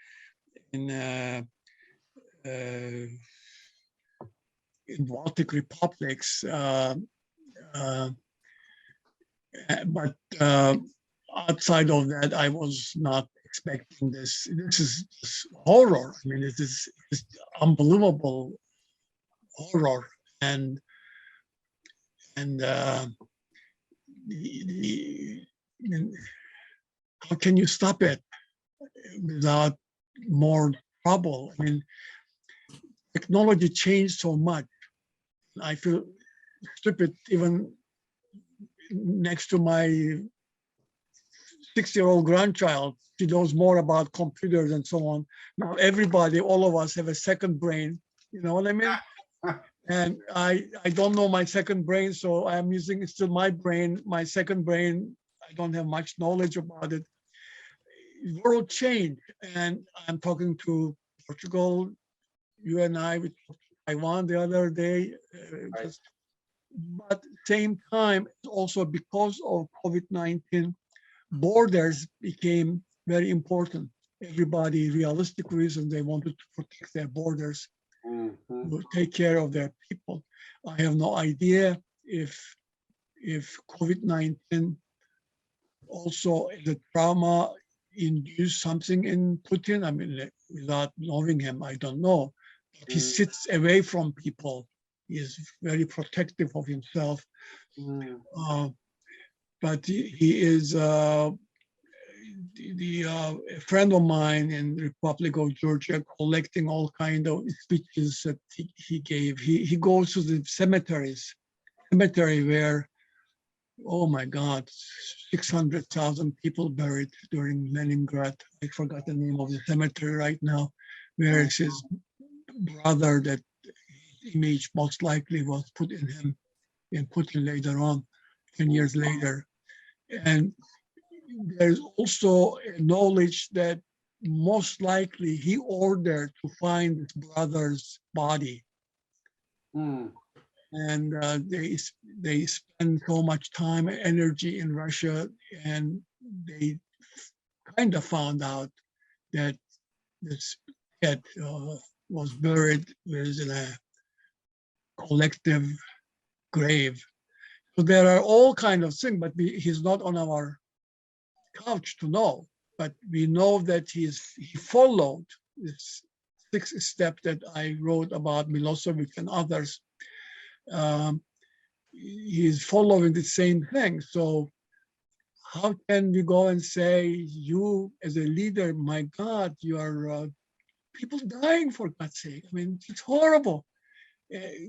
Baltic republics, but outside of that, I was not expecting this. This is horror. I mean, it is unbelievable horror, and how can you stop it without more trouble? I mean, technology changed so much. I feel stupid even next to my 6-year-old grandchild. She knows more about computers and so on. Now everybody, all of us have a second brain, you know what I mean? And I don't know my second brain, so I'm using still my brain, my second brain. I don't have much knowledge about it. The world changed, and I'm talking to Portugal, you and I, we talked to Taiwan the other day. But same time, also because of COVID-19, borders became very important. Everybody, realistic reason, they wanted to protect their borders, to take care of their people. I have no idea if COVID-19 also the trauma induced something in Putin. I mean, without knowing him, I don't know. But he sits away from people. He is very protective of himself. But he is a friend of mine in the Republic of Georgia, collecting all kind of speeches that he gave. He goes to the cemetery where, oh my God, 600,000 people buried during Leningrad. I forgot the name of the cemetery right now, where it's his brother that image most likely was put in him and Putin later on, 10 years later. And there's also a knowledge that most likely he ordered to find his brother's body. And they spend so much time and energy in Russia, and they kind of found out that this kid was buried in a collective grave. So there are all kinds of things, but he's not on our couch to know. But we know that he followed this 6th step that I wrote about Milosevic and others. He's following the same thing. So how can we go and say, you as a leader, my God, you are people dying, for God's sake? I mean, it's horrible.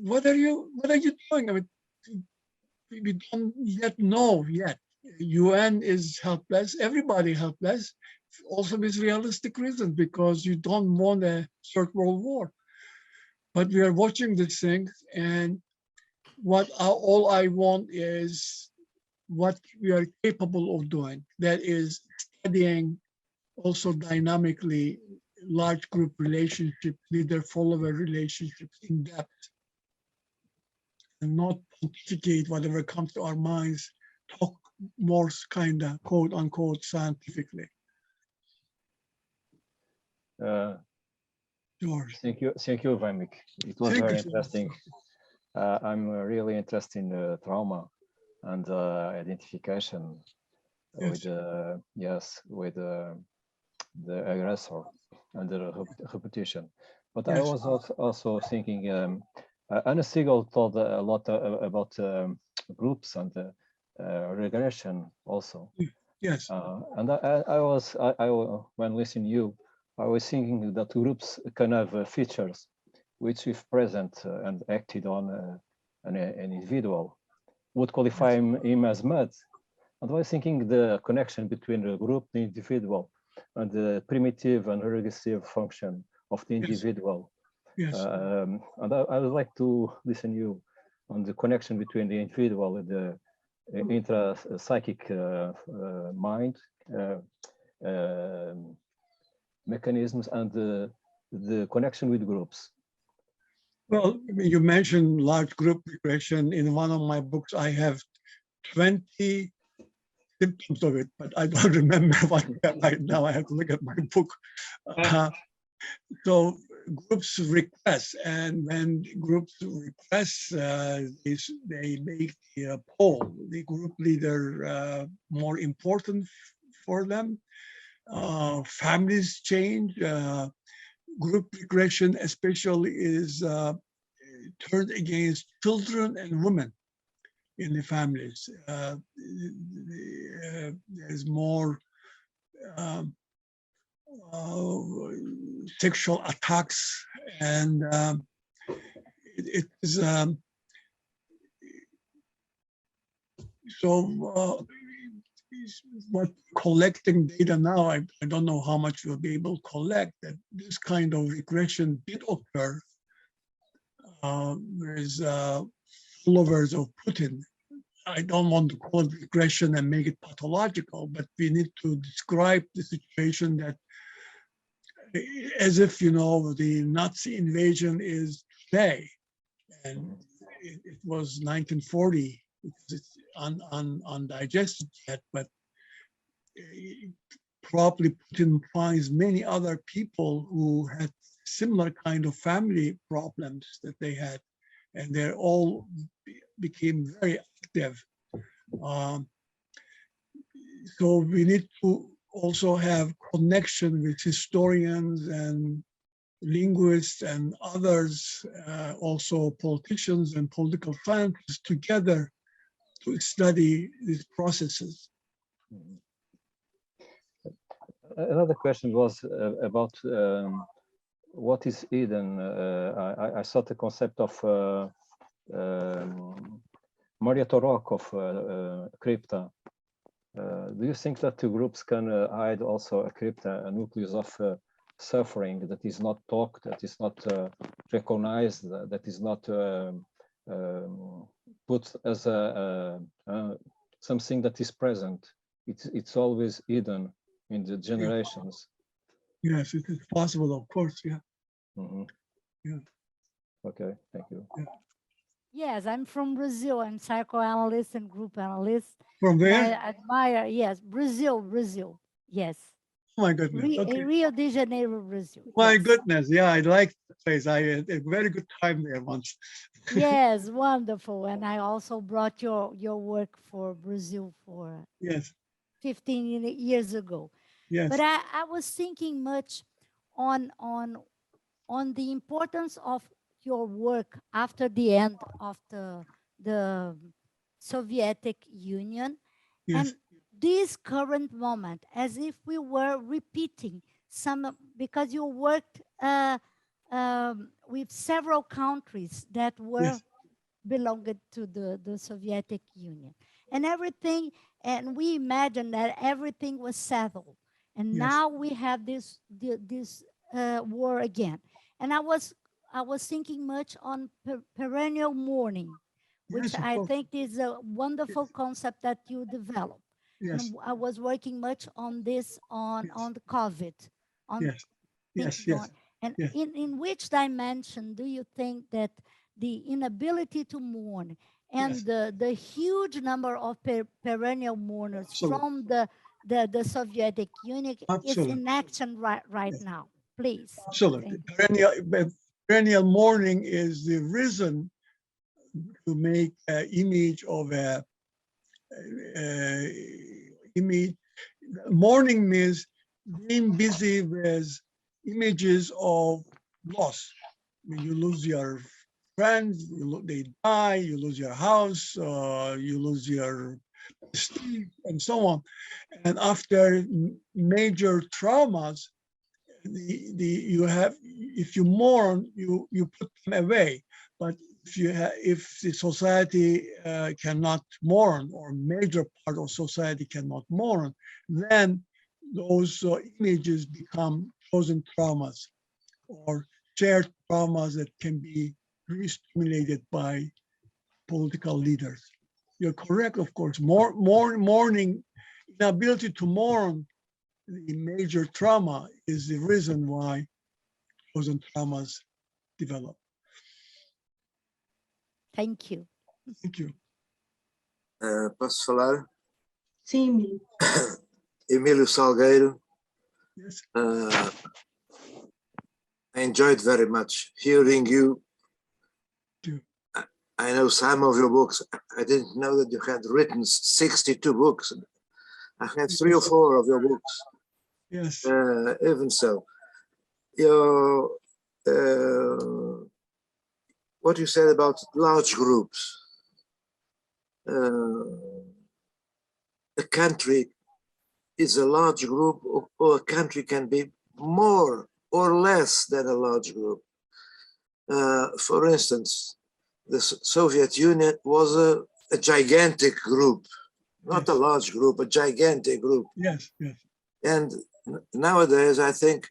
What are you doing? I mean, we don't yet know yet. UN is helpless, everybody helpless, also with realistic reasons, because you don't want a third world war. But we are watching these things, and all I want is what we are capable of doing. That is studying also dynamically large group relationships, leader-follower relationships in depth, and not pontificate whatever comes to our minds, talk more kind of quote unquote scientifically. George. Thank you, Vamik. It was very interesting. I'm really interested in trauma and identification with the aggressor and the repetition. But I was also thinking, Anna Siegel told a lot about groups and regression also. Yes. And when listening to you, I was thinking that groups can have features which, if present and acted on an individual, would qualify him as mad. And I was thinking the connection between the group, the individual, and the primitive and regressive function of the individual. Yes. And I would like to listen to you on the connection between the individual and the intra-psychic mind mechanisms and the connection with groups. Well, you mentioned large group regression. In one of my books, I have 20 symptoms of it, but I don't remember what right now. I have to look at my book. So groups regress, and when groups regress, they make the pole, the group leader, more important for them. Families change. Group regression especially is turned against children and women in the families. There's more sexual attacks, and it is so what collecting data now, I don't know how much we'll be able to collect, that this kind of regression did occur. There's followers of Putin. I don't want to call it regression and make it pathological, but we need to describe the situation that as if, you know, the Nazi invasion is today, and it was 1940. It's undigested yet, but probably Putin finds many other people who had similar kind of family problems that they had, and they all became very active. So we need to also have connection with historians and linguists and others, also politicians and political scientists together to study these processes. Another question was about what is Eden. I saw the concept of Maria Torok of crypta. Do you think that the groups can hide also a crypta, a nucleus of suffering that is not talked, that is not recognized, that is not put as something that is present? It's always hidden in the generations. Yes, it is possible, of course, yeah. Mm-hmm. Yeah. Okay, thank you. Yeah. Yes, I'm from Brazil. I'm psychoanalyst and group analyst. From where? I admire, yes, Brazil, yes. Oh my goodness. Okay. Rio de Janeiro, Brazil. My yes. goodness, yeah, I like the place. I had a very good time there once. Yes, wonderful. And I also brought your work for Brazil for Yes, 15 years ago. yes, But I was thinking much on the importance of your work after the end of the Soviet Union, yes, and this current moment, as if we were repeating some, because you worked with several countries that were yes, belonged to the Soviet Union, and everything, and we imagined that everything was settled, and yes. now we have this war again. And I was thinking much on perennial mourning, which Yes, of I course. think is a wonderful concept that you developed. Yes, And I was working much on this on the COVID, on yes, yes, thinking yes, on, and yes. in which dimension do you think that the inability to mourn and Yes. the huge number of perennial mourners Absolutely. from the Soviet Union is Absolutely. in action right Yes. now? Please. Absolutely. Thank Perennial mourning is the reason to make an image of a image. Mourning means being busy with images of loss. When you lose your friends, they die, you lose your house, you lose your prestige, and so on. And after major traumas, if you mourn, you put them away. But if the society cannot mourn, or major part of society cannot mourn, then those images become chosen traumas or shared traumas that can be re-stimulated by political leaders. You're correct, of course. Mourning, inability to mourn the major trauma is the reason why chosen traumas develop. Thank you. Thank you. Posso falar? Sim, Emílio. Emílio Salgueiro. Yes. I enjoyed very much hearing you. Thank you. I know some of your books. I didn't know that you had written 62 books. I have 3 or 4 of your books. Yes. Even so, what you said about large groups. A country is a large group, or a country can be more or less than a large group. For instance, the Soviet Union was a gigantic group, not a large group, a gigantic group. Yes, yes. And nowadays, I think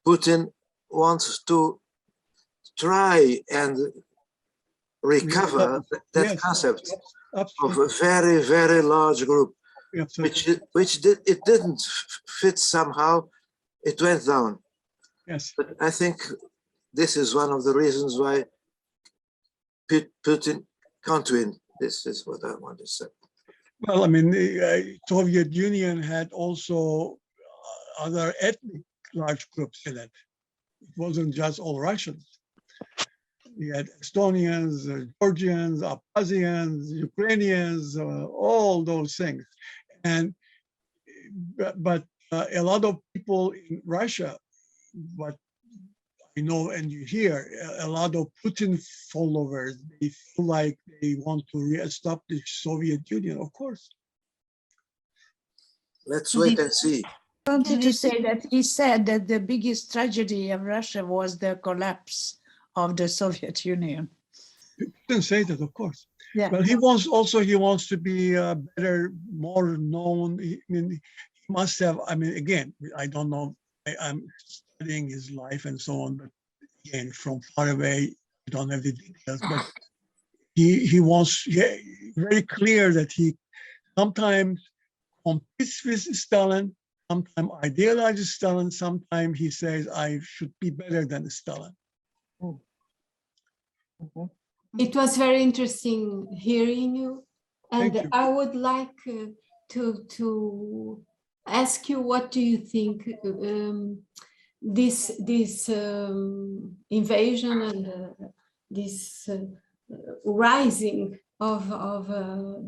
Putin wants to try and recover that concept of a very, very large group, which it didn't fit somehow. It went down. Yes. But I think this is one of the reasons why Putin can't win. This is what I want to say. Well, I mean, the Soviet Union had also other ethnic large groups in it. It wasn't just all Russians. You had Estonians, Georgians, Abkhazians, Ukrainians, all those things. And but a lot of people in Russia, what I know and you hear, a lot of Putin followers, they feel like they want to reestablish Soviet Union, of course. Let's wait and see. I wanted to say that he said that the biggest tragedy of Russia was the collapse of the Soviet Union. He didn't say that, of course. Yeah. Well, he wants to be better, more known. He must have, I mean, again, I don't know, I'm studying his life and so on, but again, from far away, I don't have the details, but he wants, very clear that he sometimes competes with Stalin, sometimes idealizes Stalin, sometimes he says, I should be better than Stalin. It was very interesting hearing you, and I would like to ask you, what do you think this invasion and this rising of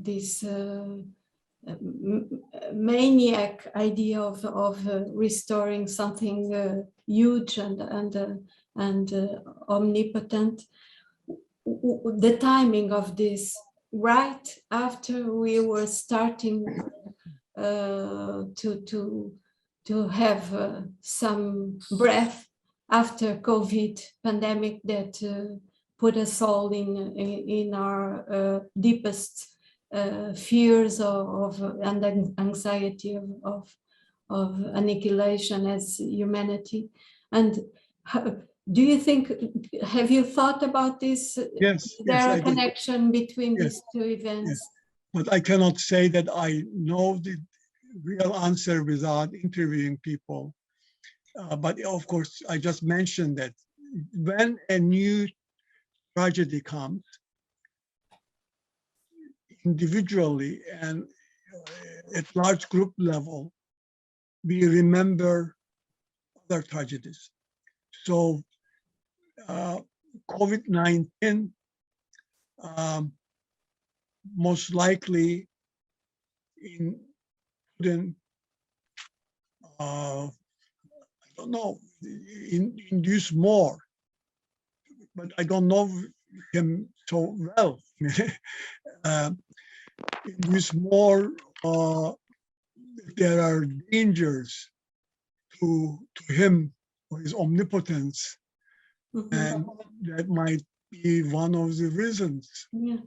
this maniac idea of restoring something huge and omnipotent, the timing of this, right after we were starting to have some breath after COVID pandemic that put us all in our deepest fears and anxiety of annihilation as humanity. And do you think, have you thought about this? Yes. Is there a connection between these two events? Yes. But I cannot say that I know the real answer without interviewing people. But of course, I just mentioned that when a new tragedy comes, individually and at large group level, we remember other tragedies. So COVID-19 most likely I don't know, induce more, but I don't know him so well. Induce more, there are dangers to him, or his omnipotence, and that might be one of the reasons. Yeah.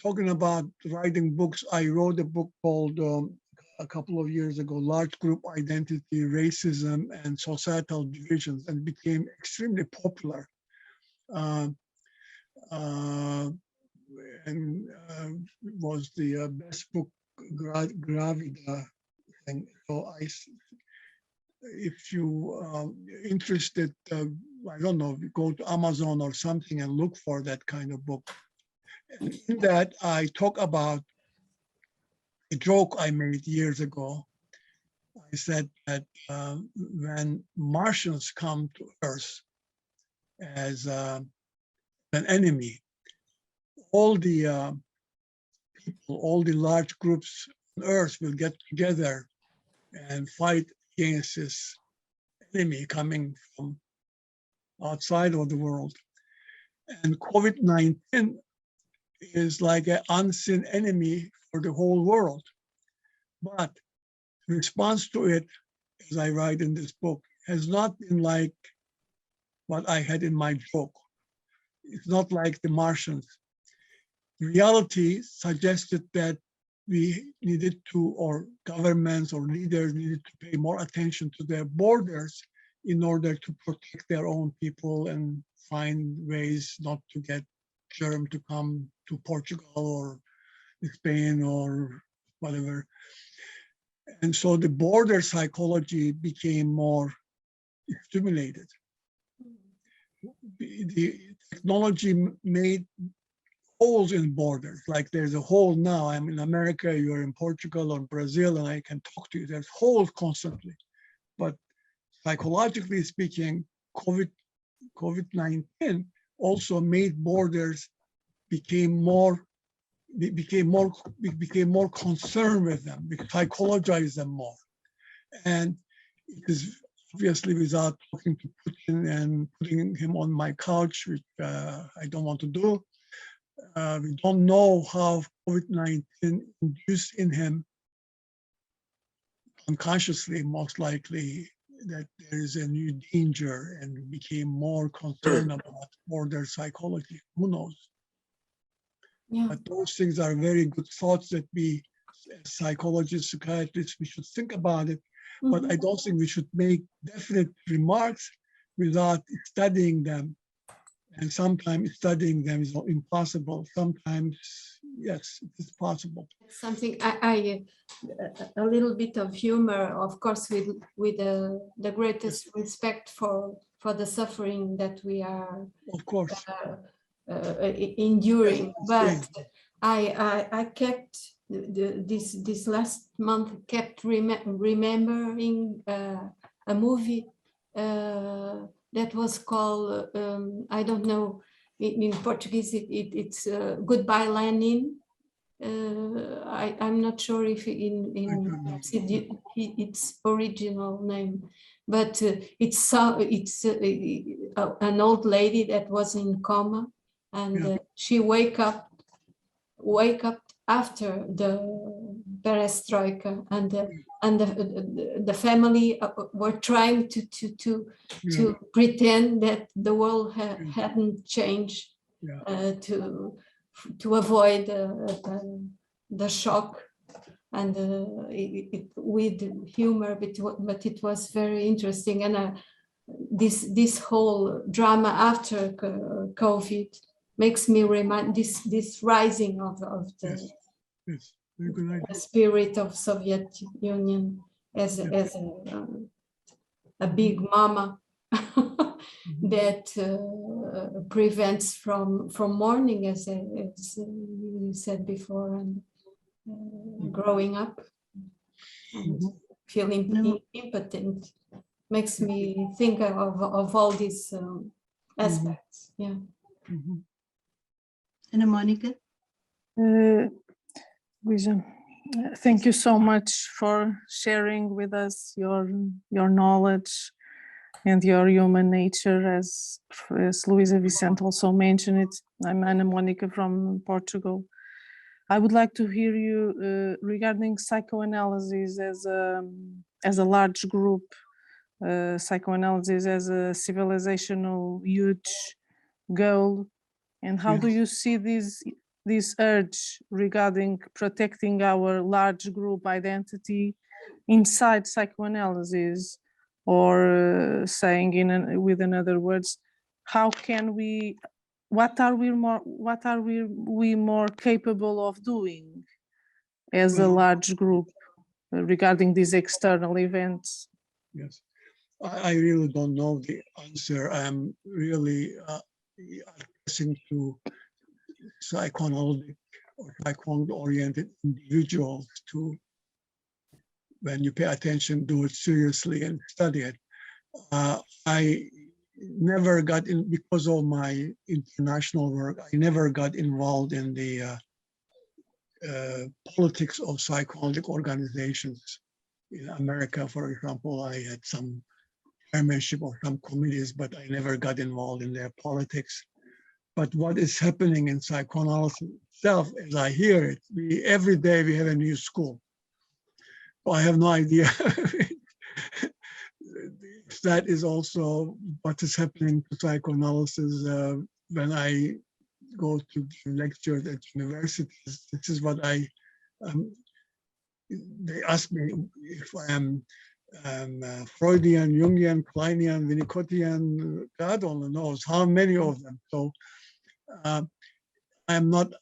Talking about writing books, I wrote a book called a couple of years ago, Large Group Identity, Racism, and Societal Divisions, and became extremely popular. And was the best book, Gravida thing. So if you interested, I don't know, go to Amazon or something and look for that kind of book. And in that, I talk about a joke I made years ago. I said that when Martians come to Earth as an enemy, all the people, all the large groups on Earth will get together and fight against this enemy coming from outside of the world. And COVID-19 is like an unseen enemy for the whole world. But the response to it, as I write in this book, has not been like what I had in my joke. It's not like the Martians. Reality suggested that we needed to, or governments or leaders needed to pay more attention to their borders in order to protect their own people and find ways not to get germ to come to Portugal or Spain or whatever. And so the border psychology became more stimulated. The technology made holes in borders, like there's a hole now. I'm in America, you're in Portugal or Brazil, and I can talk to you. There's holes constantly. But psychologically speaking, COVID-19 also made borders became more concerned with them, we psychologize them more. And it is obviously without talking to Putin and putting him on my couch, which I don't want to do. We don't know how COVID-19 induced in him unconsciously, most likely, that there is a new danger and became more concerned about border psychology. Who knows? Yeah. But those things are very good thoughts that we, as psychologists, psychiatrists, we should think about it. But I don't think we should make definite remarks without studying them. And sometimes studying them is impossible. Sometimes, yes, it's possible. Something a little bit of humor, of course, with the greatest respect for the suffering that we are, of course, enduring. But I kept this last month kept remembering a movie that was called, I don't know, in Portuguese, it's Goodbye Lenin. I'm not sure if its original name, but it's an old lady that was in coma, and she wake up after the perestroika, and the family were trying to pretend that the world hadn't changed, to avoid the shock, and with humor, but it was very interesting. And this whole drama after COVID makes me remind this rising of the spirit of Soviet Union as a big mama that prevents from mourning, as you said before, and growing up and feeling impotent. Makes me think of all these aspects. Yeah. Ana Mónica? Luisa, thank you so much for sharing with us your knowledge and your human nature, as Luisa Vicente also mentioned it. I'm Ana Mónica from Portugal. I would like to hear you regarding psychoanalysis as a large group, psychoanalysis as a civilizational huge goal, and how do you see this urge regarding protecting our large group identity inside psychoanalysis, or saying with another words, how can we, what are we more capable of doing as a large group regarding these external events? Yes, I really don't know the answer. I'm really listening to psychoanalytic or psycho-oriented individuals to, when you pay attention, do it seriously and study it. I never got in, because of my international work, I never got involved in the politics of psychoanalytic organizations. In America, for example, I had some chairmanship of some committees, but I never got involved in their politics. But what is happening in psychoanalysis itself, as I hear it, every day we have a new school. Well, I have no idea if that is also what is happening to psychoanalysis when I go to lectures at universities. This is what they ask me if I am Freudian, Jungian, Kleinian, Winnicottian, God only knows how many of them. So I'm not,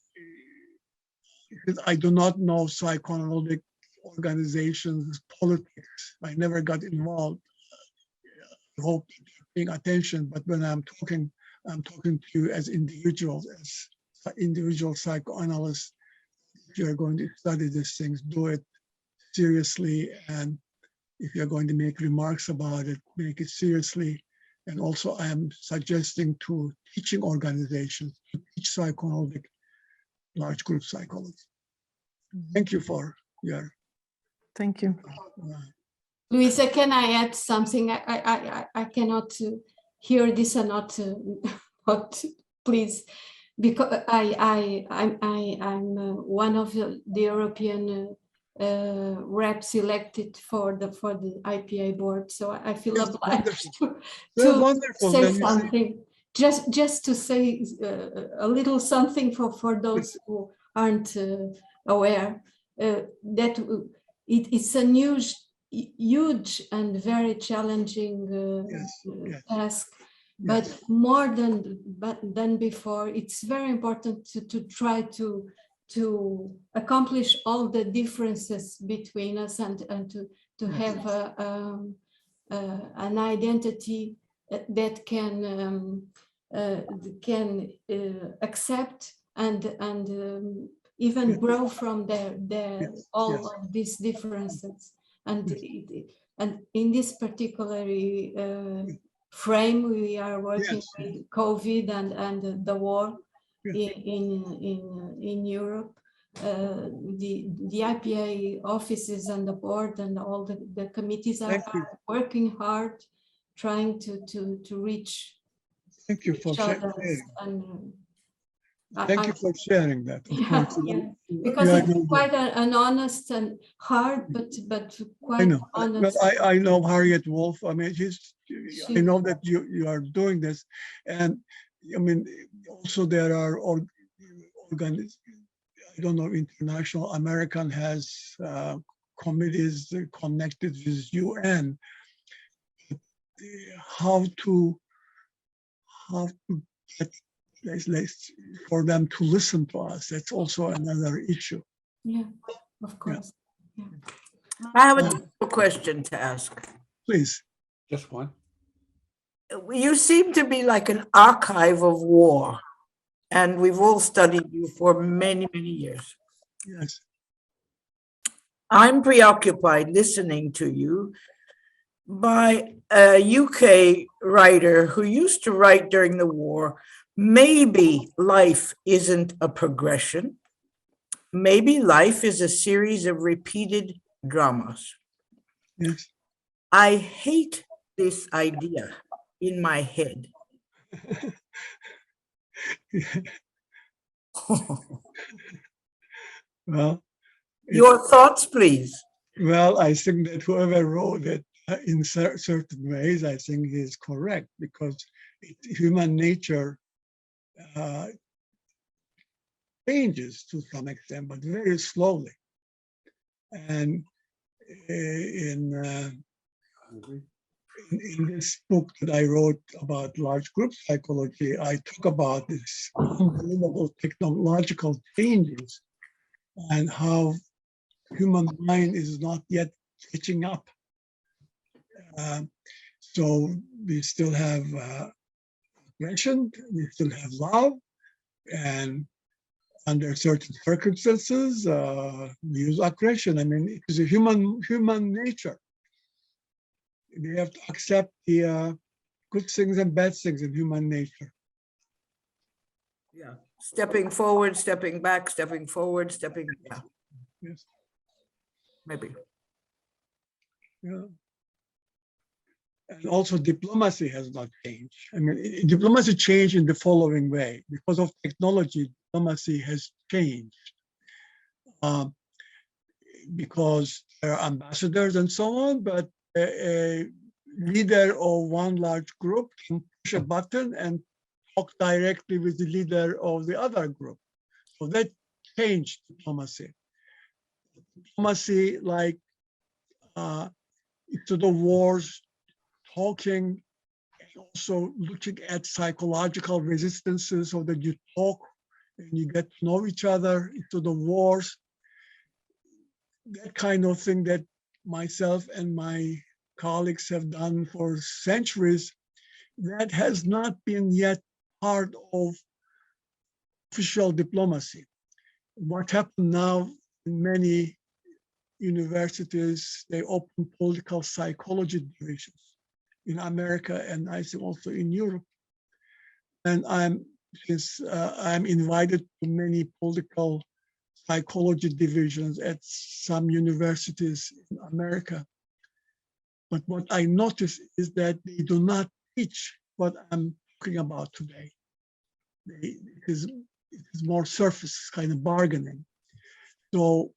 because I do not know psychoanalytic organizations, politics. I never got involved. I hope you're paying attention, but when I'm talking to you as individuals, as individual psychoanalysts. If you're going to study these things, do it seriously, and if you're going to make remarks about it, make it seriously. And also I am suggesting to teaching organizations to teach psychoanalytic large group psychology. Thank you for your. Thank you. Luisa, can I add something? I cannot hear this and not, please, because I'm one of the European reps elected for the IPA board, so I feel obliged to say something. Just to say a little something for those who aren't aware that it's a huge and very challenging task. But more than before, it's very important to try to accomplish all the differences between us and to have an identity that can accept and even grow from all of these differences. And in this particular frame, we are working with COVID and the war in Europe. The IPA offices and the board and all the committees are working hard, trying to reach. Thank you for sharing. Thank you for sharing that. Because it's quite an honest and hard, but quite honest. But I know Harriet Wolf. I mean, I know that you are doing this, and I mean, also there are I don't know, international. American has committees connected with UN. How to get for them to listen to us. That's also another issue. Yeah, of course. Yeah. I have a question to ask. Please. Just one. You seem to be like an archive of war, and we've all studied you for many, many years. Yes. I'm preoccupied listening to you by a UK writer who used to write during the war, maybe life isn't a progression. Maybe life is a series of repeated dramas. Yes. I hate this idea in my head. Well, your thoughts, please. Well, I think that whoever wrote it in certain ways, I think is correct, because human nature changes to some extent, but very slowly. And in this book that I wrote about large group psychology, I talk about this unbelievable technological changes and how human mind is not yet catching up. So we still have aggression, we still have love, and under certain circumstances, we use aggression. I mean, it is a human nature. We have to accept the good things and bad things in human nature. Yeah, stepping forward, stepping back, stepping forward, yeah. Yes. Maybe. Yeah. And also diplomacy has not changed. I mean, diplomacy changed in the following way. Because of technology, diplomacy has changed. Because there are ambassadors and so on, but leader of one large group can push a button and talk directly with the leader of the other group. So that changed diplomacy. Diplomacy, like into the wars, talking, and also looking at psychological resistances so that you talk and you get to know each other into the wars. That kind of thing that myself and my colleagues have done for centuries, that has not been yet part of official diplomacy. What happened now in many universities, they open political psychology divisions in America and I think also in Europe. And since I'm invited to many political psychology divisions at some universities in America. But what I notice is that they do not teach what I'm talking about today. It is more surface kind of bargaining. So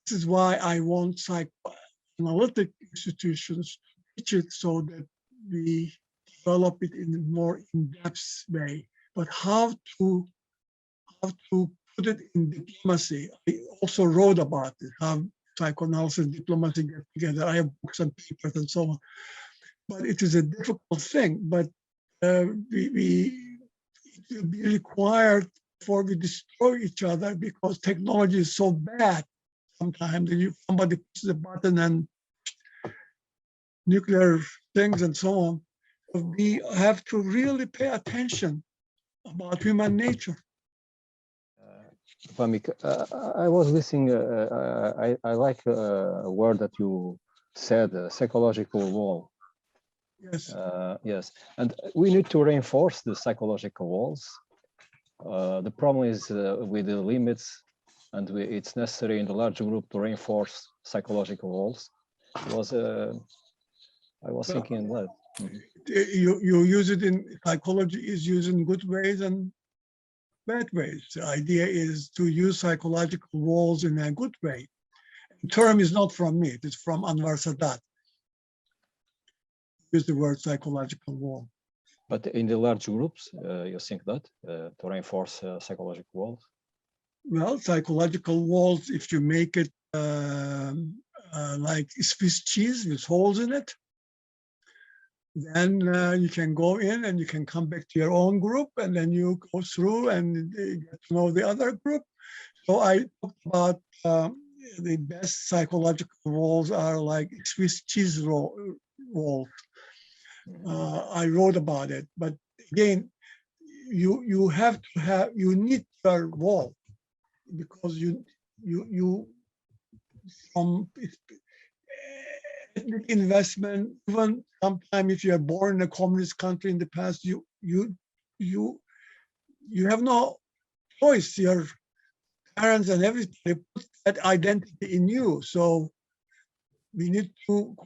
this is why I want psychoanalytic institutions to teach it so that we develop it in a more in-depth way. But how to put it in diplomacy. I also wrote about it, how psychoanalysis and diplomacy get together. I have books and papers and so on. But it is a difficult thing, but it will be required before we destroy each other because technology is so bad sometimes that somebody pushes a button and nuclear things and so on. So we have to really pay attention about human nature. Vamik, I was listening, I like a word that you said, psychological wall. Yes. Yes, and we need to reinforce the psychological walls. The problem is with the limits, and it's necessary in the large group to reinforce psychological walls. I was thinking that. You use it in psychology, is used in good ways and bad ways. The idea is to use psychological walls in a good way. The term is not from me, it is from Anwar Sadat. Use the word psychological wall. But in the large groups, you think that to reinforce psychological walls? Well, psychological walls, if you make it like Swiss cheese with holes in it, then you can go in and you can come back to your own group and then you go through and get to know the other group. So I talked about the best psychological walls are like Swiss cheese walls. I wrote about it, but again, you need your wall because from ethnic investment, even sometimes if you are born in a communist country in the past, you have no choice. Your parents and everybody put that identity in you. So we need to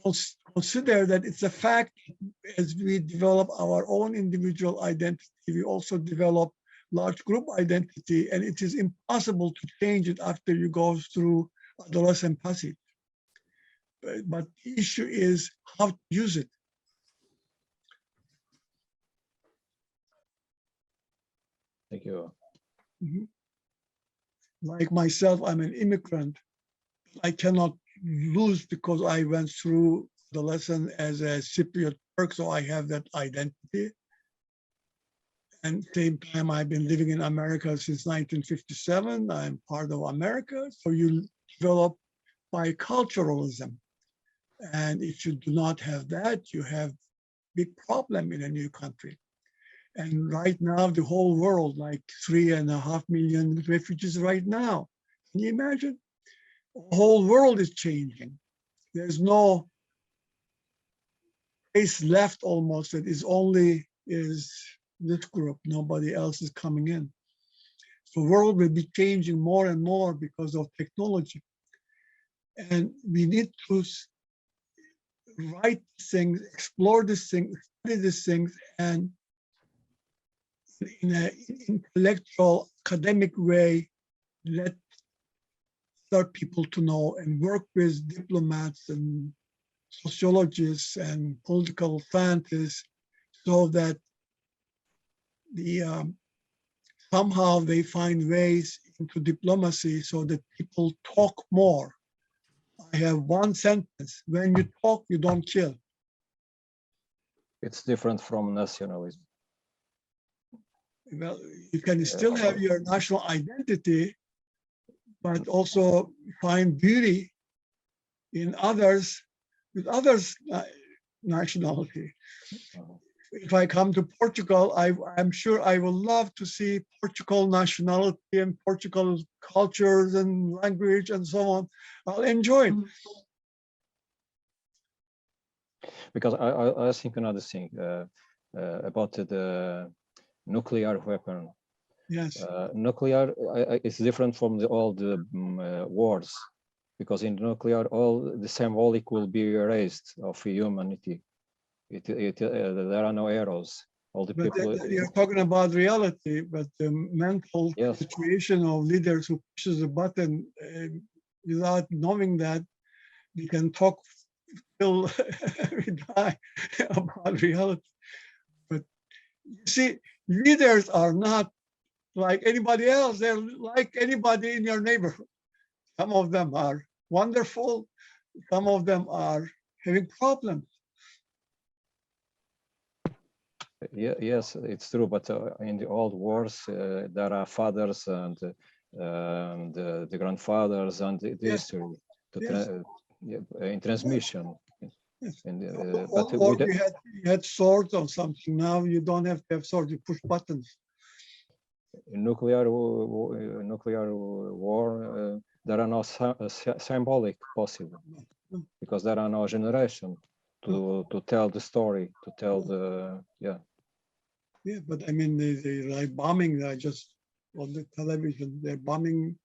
consider that it's a fact as we develop our own individual identity, we also develop large group identity, and it is impossible to change it after you go through adolescent passage. But the issue is how to use it. Thank you. Mm-hmm. Like myself, I'm an immigrant. I cannot lose because I went through the lesson as a Cypriot Turk, so I have that identity. And same time, I've been living in America since 1957. I'm part of America, so you develop biculturalism. And if you do not have that, you have big problem in a new country. And right now, the whole world, like 3.5 million refugees right now. Can you imagine? The whole world is changing. There's no place left almost that is only this group. Nobody else is coming in. So the world will be changing more and more because of technology. And we need to write things, explore these things, study these things, and in an intellectual, academic way, let other people to know and work with diplomats and sociologists and political scientists, so that somehow they find ways into diplomacy so that people talk more. I have one sentence: when you talk, you don't kill. It's different from nationalism. Well, you can still have your national identity, but also find beauty in others, with others' nationality. If I come to Portugal, I'm sure I will love to see Portugal nationality and Portugal cultures and language and so on. I'll enjoy it. Because I think another thing about the nuclear weapon. Yes. Nuclear is different from all the wars, because in nuclear, all the symbolic will be erased of humanity. There are no arrows. All the But people. you're talking about reality, but the mental situation of leaders who pushes a button without knowing that, we can talk till we die about reality. But you see, leaders are not like anybody else. They're like anybody in your neighborhood. Some of them are wonderful. Some of them are having problems. Yes, it's true. But in the old wars, there are fathers and the grandfathers and the history in transmission. Yes. But you had swords or something. Now you don't have to have swords. You push buttons. In nuclear war, there are no symbolic possible, because there are no generation to tell the story, to tell the Yeah, but I mean, they like bombing. I just on the television, they're bombing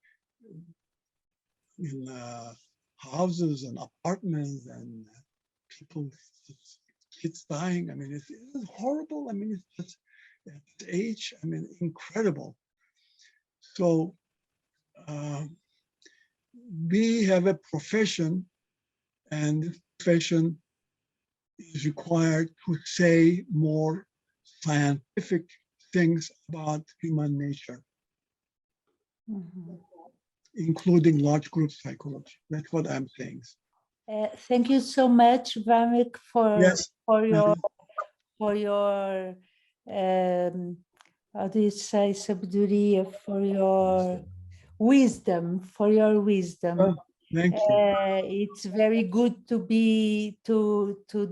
in houses and apartments and people, kids dying. I mean, it's horrible. I mean, it's just at this age, I mean, incredible. So we have a profession, and this profession is required to say more scientific things about human nature, including large group psychology. That's what I'm saying. Thank you so much, Vamik, for your how do you say, sabedoria, for your wisdom, Thank you. It's very good to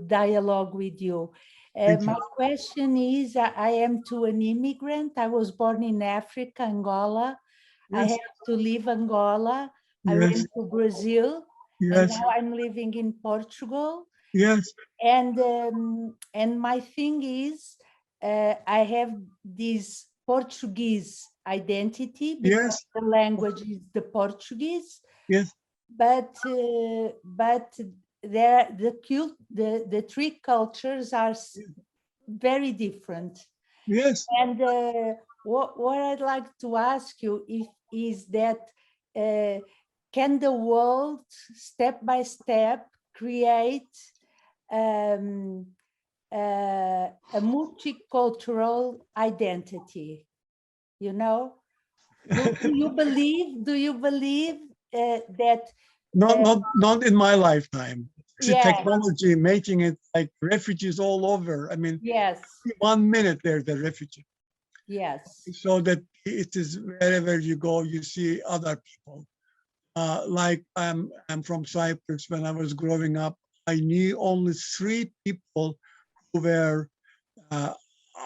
dialogue with you. My question is, I am an immigrant. I was born in Africa, Angola. I had to leave Angola. I went to Brazil, and now I'm living in Portugal. Yes. And my thing is, I have this Portuguese identity because the language is the Portuguese. Yes. But the three cultures are very different. Yes. And what I'd like to ask you is that can the world step by step create a multicultural identity? You know, do you believe that? Not in my lifetime. See, technology making it like refugees all over. I mean, 1 minute they're the refugee. Yes. So that it is wherever you go, you see other people. Like I'm from Cyprus. When I was growing up, I knew only 3 people who were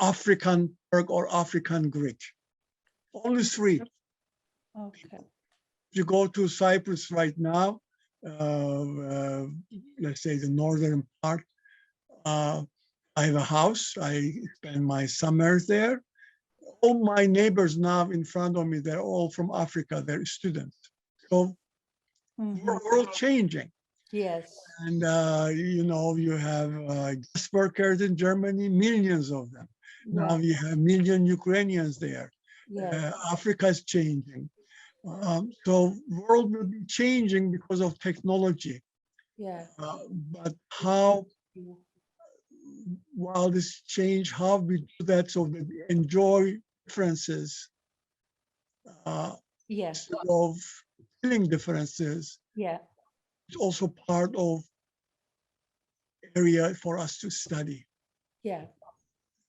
African Turk or African Greek. Only 3. Okay. If you go to Cyprus right now, let's say the northern part, I have a house. I spend my summers there. All my neighbors now in front of me, they're all from Africa. They're students. So we're all changing. Yes. And, you know, you have guest workers in Germany, millions of them. Now you have million Ukrainians there. Africa is changing. So world will be changing because of technology. Yeah. But how, while this change, how we do that so that we enjoy differences Yeah. instead of feeling differences, Yeah. it's also part of area for us to study. Yeah.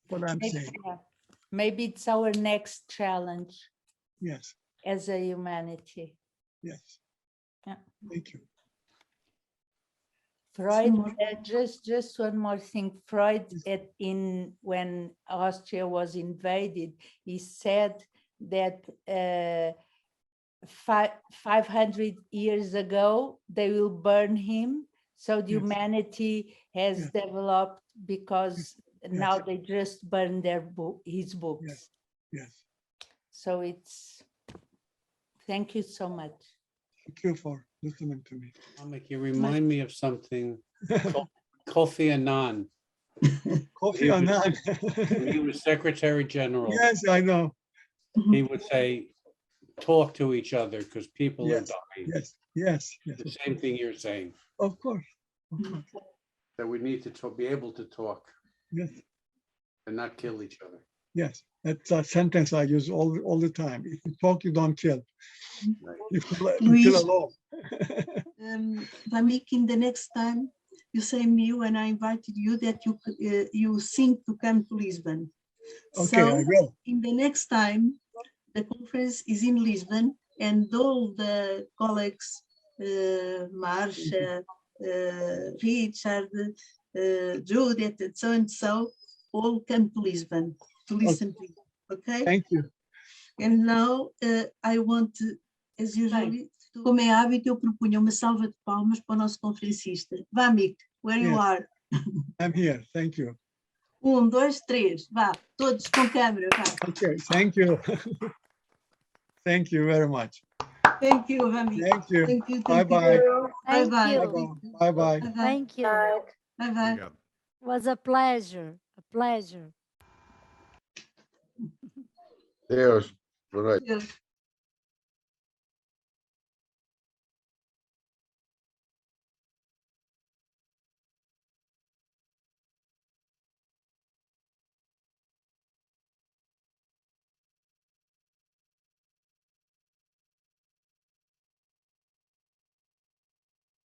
What I'm Maybe, saying. yeah. Maybe it's our next challenge Yes, as a humanity. yes. Yeah. Thank you. Freud, more. just one more thing. Freud, when Austria was invaded, he said that 500 years ago they will burn him. So the Yes. humanity has Yes. developed because now Yes. they just burn his books. Yes. Yes. So it's. Thank you so much. Thank you for listening to me. Vamik, you remind me of something. Kofi Annan. Kofi Annan. When he was Secretary General, Yes, I know. he would say, talk to each other because people are Yes. dying. Yes, yes, yes. The same thing you're saying, Of course. Of course. that we need to be able to talk Yes, and not kill each other. yes. That's a sentence I use all the time. If you talk, you don't kill. Right. You kill Luis. alone. Vamik, in the next time, you say me when I invited you that you think to come to Lisbon. Okay, I will. In the next time, the conference is in Lisbon, and all the colleagues, Marsha, Richard, Judith, and so, all come to Lisbon to listen to you. Okay? Thank you. And now I want, as usual, como é hábito, eu propunha uma salva de palmas para o nosso conferencista. Vamik, where you Yes. are. I'm here. Thank you. 1, 2, 3, vá, todos com câmera, vá. Okay, thank you. Thank you very much. Thank you, Vamik. Thank you. Thank you. Bye-bye. Thank Bye-bye. you. Bye-bye. Thank you. Bye-bye. It was a pleasure. A pleasure. Deus, boa noite. Deus.